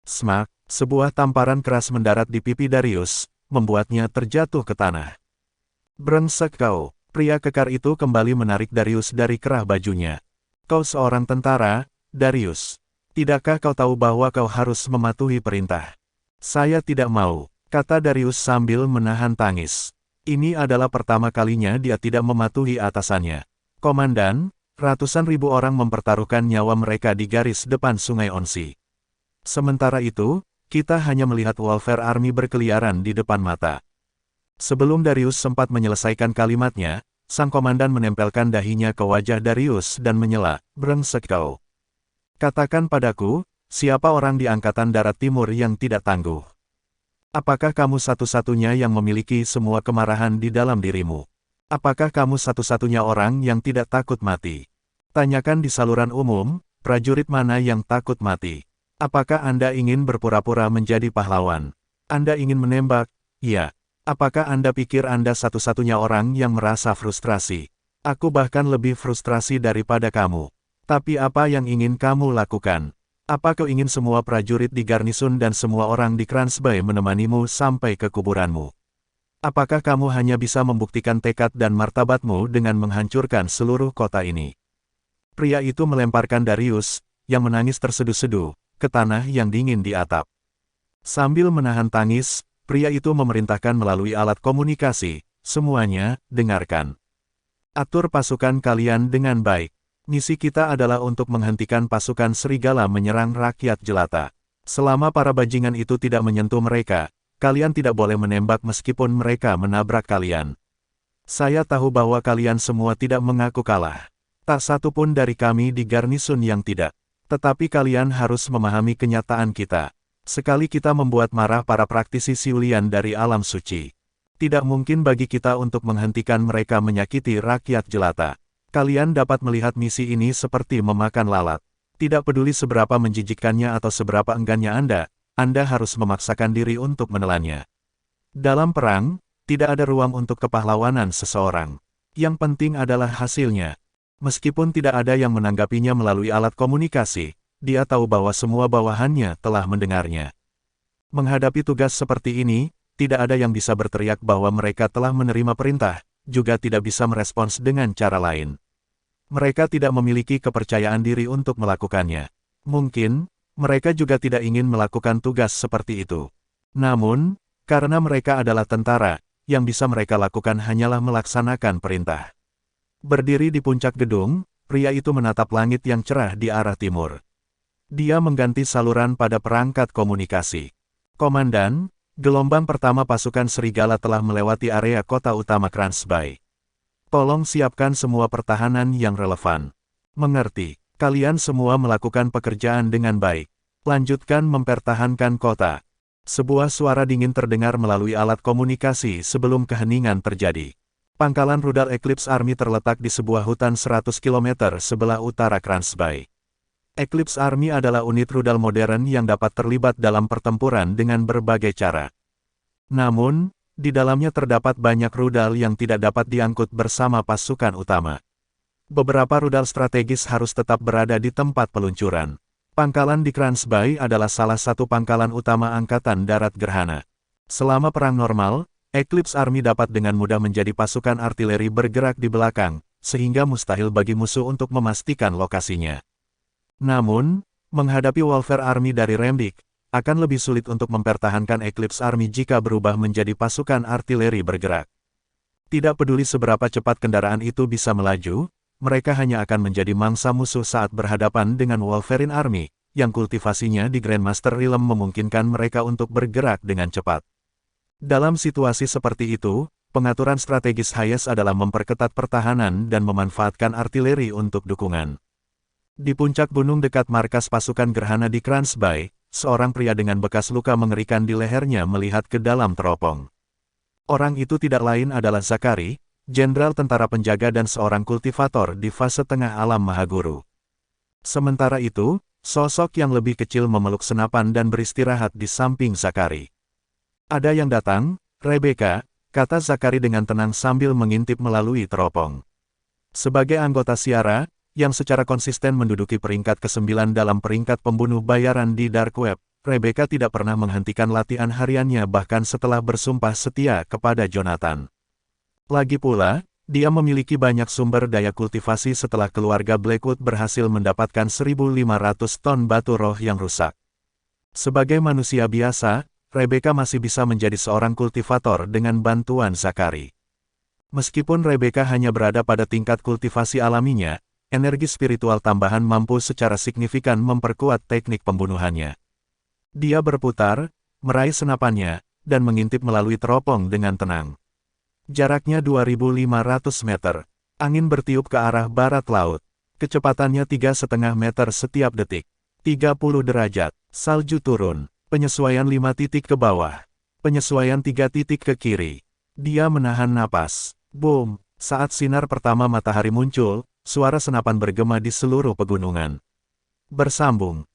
Speaker 1: Smack, sebuah tamparan keras mendarat di pipi Darius, membuatnya terjatuh ke tanah. "Brengsek kau!" Pria kekar itu kembali menarik Darius dari kerah bajunya. "Kau seorang tentara, Darius. Tidakkah kau tahu bahwa kau harus mematuhi perintah?" "Saya tidak mau," kata Darius sambil menahan tangis. Ini adalah pertama kalinya dia tidak mematuhi atasannya. "Komandan, ratusan ribu orang mempertaruhkan nyawa mereka di garis depan Sungai Onsi. Sementara itu, kita hanya melihat Welfare Army berkeliaran di depan mata." Sebelum Darius sempat menyelesaikan kalimatnya, sang komandan menempelkan dahinya ke wajah Darius dan menyela, "Brengsek kau. Katakan padaku, siapa orang di Angkatan Darat Timur yang tidak tangguh? Apakah kamu satu-satunya yang memiliki semua kemarahan di dalam dirimu? Apakah kamu satu-satunya orang yang tidak takut mati? Tanyakan di saluran umum, prajurit mana yang takut mati? Apakah Anda ingin berpura-pura menjadi pahlawan? Anda ingin menembak? Iya. Apakah Anda pikir Anda satu-satunya orang yang merasa frustrasi? Aku bahkan lebih frustrasi daripada kamu. Tapi apa yang ingin kamu lakukan? Apa kau ingin semua prajurit di garnisun dan semua orang di Kransby menemanimu sampai ke kuburanmu? Apakah kamu hanya bisa membuktikan tekad dan martabatmu dengan menghancurkan seluruh kota ini?" Pria itu melemparkan Darius, yang menangis terseduh-seduh, ke tanah yang dingin di atap. Sambil menahan tangis, pria itu memerintahkan melalui alat komunikasi, "Semuanya, dengarkan. Atur pasukan kalian dengan baik. Misi kita adalah untuk menghentikan pasukan serigala menyerang rakyat jelata. Selama para bajingan itu tidak menyentuh mereka, kalian tidak boleh menembak meskipun mereka menabrak kalian. Saya tahu bahwa kalian semua tidak mengaku kalah. Tak satu pun dari kami di garnisun yang tidak. Tetapi kalian harus memahami kenyataan kita. Sekali kita membuat marah para praktisi Siulian dari alam suci. Tidak mungkin bagi kita untuk menghentikan mereka menyakiti rakyat jelata. Kalian dapat melihat misi ini seperti memakan lalat. Tidak peduli seberapa menjijikkannya atau seberapa enggannya Anda harus memaksakan diri untuk menelannya. Dalam perang, tidak ada ruang untuk kepahlawanan seseorang. Yang penting adalah hasilnya. Meskipun tidak ada yang menanggapinya melalui alat komunikasi, dia tahu bahwa semua bawahannya telah mendengarnya. Menghadapi tugas seperti ini, tidak ada yang bisa berteriak bahwa mereka telah menerima perintah, juga tidak bisa merespons dengan cara lain. Mereka tidak memiliki kepercayaan diri untuk melakukannya. Mungkin, mereka juga tidak ingin melakukan tugas seperti itu. Namun, karena mereka adalah tentara, yang bisa mereka lakukan hanyalah melaksanakan perintah. Berdiri di puncak gedung, pria itu menatap langit yang cerah di arah timur. Dia mengganti saluran pada perangkat komunikasi. Komandan, gelombang pertama pasukan serigala telah melewati area kota utama Kransby. Tolong siapkan semua pertahanan yang relevan. Mengerti, kalian semua melakukan pekerjaan dengan baik. Lanjutkan mempertahankan kota. Sebuah suara dingin terdengar melalui alat komunikasi sebelum keheningan terjadi. Pangkalan rudal Eclipse Army terletak di sebuah hutan 100 km sebelah utara Kransby. Eclipse Army adalah unit rudal modern yang dapat terlibat dalam pertempuran dengan berbagai cara. Namun, di dalamnya terdapat banyak rudal yang tidak dapat diangkut bersama pasukan utama. Beberapa rudal strategis harus tetap berada di tempat peluncuran. Pangkalan di Kransby adalah salah satu pangkalan utama Angkatan Darat Gerhana. Selama perang normal, Eclipse Army dapat dengan mudah menjadi pasukan artileri bergerak di belakang, sehingga mustahil bagi musuh untuk memastikan lokasinya. Namun, menghadapi Wolver Army dari Remdik, akan lebih sulit untuk mempertahankan Eclipse Army jika berubah menjadi pasukan artileri bergerak. Tidak peduli seberapa cepat kendaraan itu bisa melaju, mereka hanya akan menjadi mangsa musuh saat berhadapan dengan Wolverine Army, yang kultivasinya di Grandmaster Realm memungkinkan mereka untuk bergerak dengan cepat. Dalam situasi seperti itu, pengaturan strategis Hayes adalah memperketat pertahanan dan memanfaatkan artileri untuk dukungan. Di puncak gunung dekat markas pasukan Gerhana di Kransby, seorang pria dengan bekas luka mengerikan di lehernya melihat ke dalam teropong. Orang itu tidak lain adalah Zakari, jenderal tentara penjaga dan seorang kultivator di fase tengah alam Mahaguru. Sementara itu, sosok yang lebih kecil memeluk senapan dan beristirahat di samping Zakari. Ada yang datang, Rebecca, kata Zakari dengan tenang sambil mengintip melalui teropong. Sebagai anggota Siara, yang secara konsisten menduduki peringkat ke-9 dalam peringkat pembunuh bayaran di Dark Web, Rebecca tidak pernah menghentikan latihan hariannya bahkan setelah bersumpah setia kepada Jonathan. Lagi pula, dia memiliki banyak sumber daya kultivasi setelah keluarga Blackwood berhasil mendapatkan 1.500 ton batu roh yang rusak. Sebagai manusia biasa, Rebecca masih bisa menjadi seorang kultivator dengan bantuan Zakari. Meskipun Rebecca hanya berada pada tingkat kultivasi alaminya, energi spiritual tambahan mampu secara signifikan memperkuat teknik pembunuhannya. Dia berputar, meraih senapannya, dan mengintip melalui teropong dengan tenang. Jaraknya 2.500 meter. Angin bertiup ke arah barat laut. Kecepatannya 3,5 meter setiap detik. 30 derajat. Salju turun. Penyesuaian 5 titik ke bawah. Penyesuaian 3 titik ke kiri. Dia menahan napas. Boom! Saat sinar pertama matahari muncul, suara senapan bergema di seluruh pegunungan. Bersambung.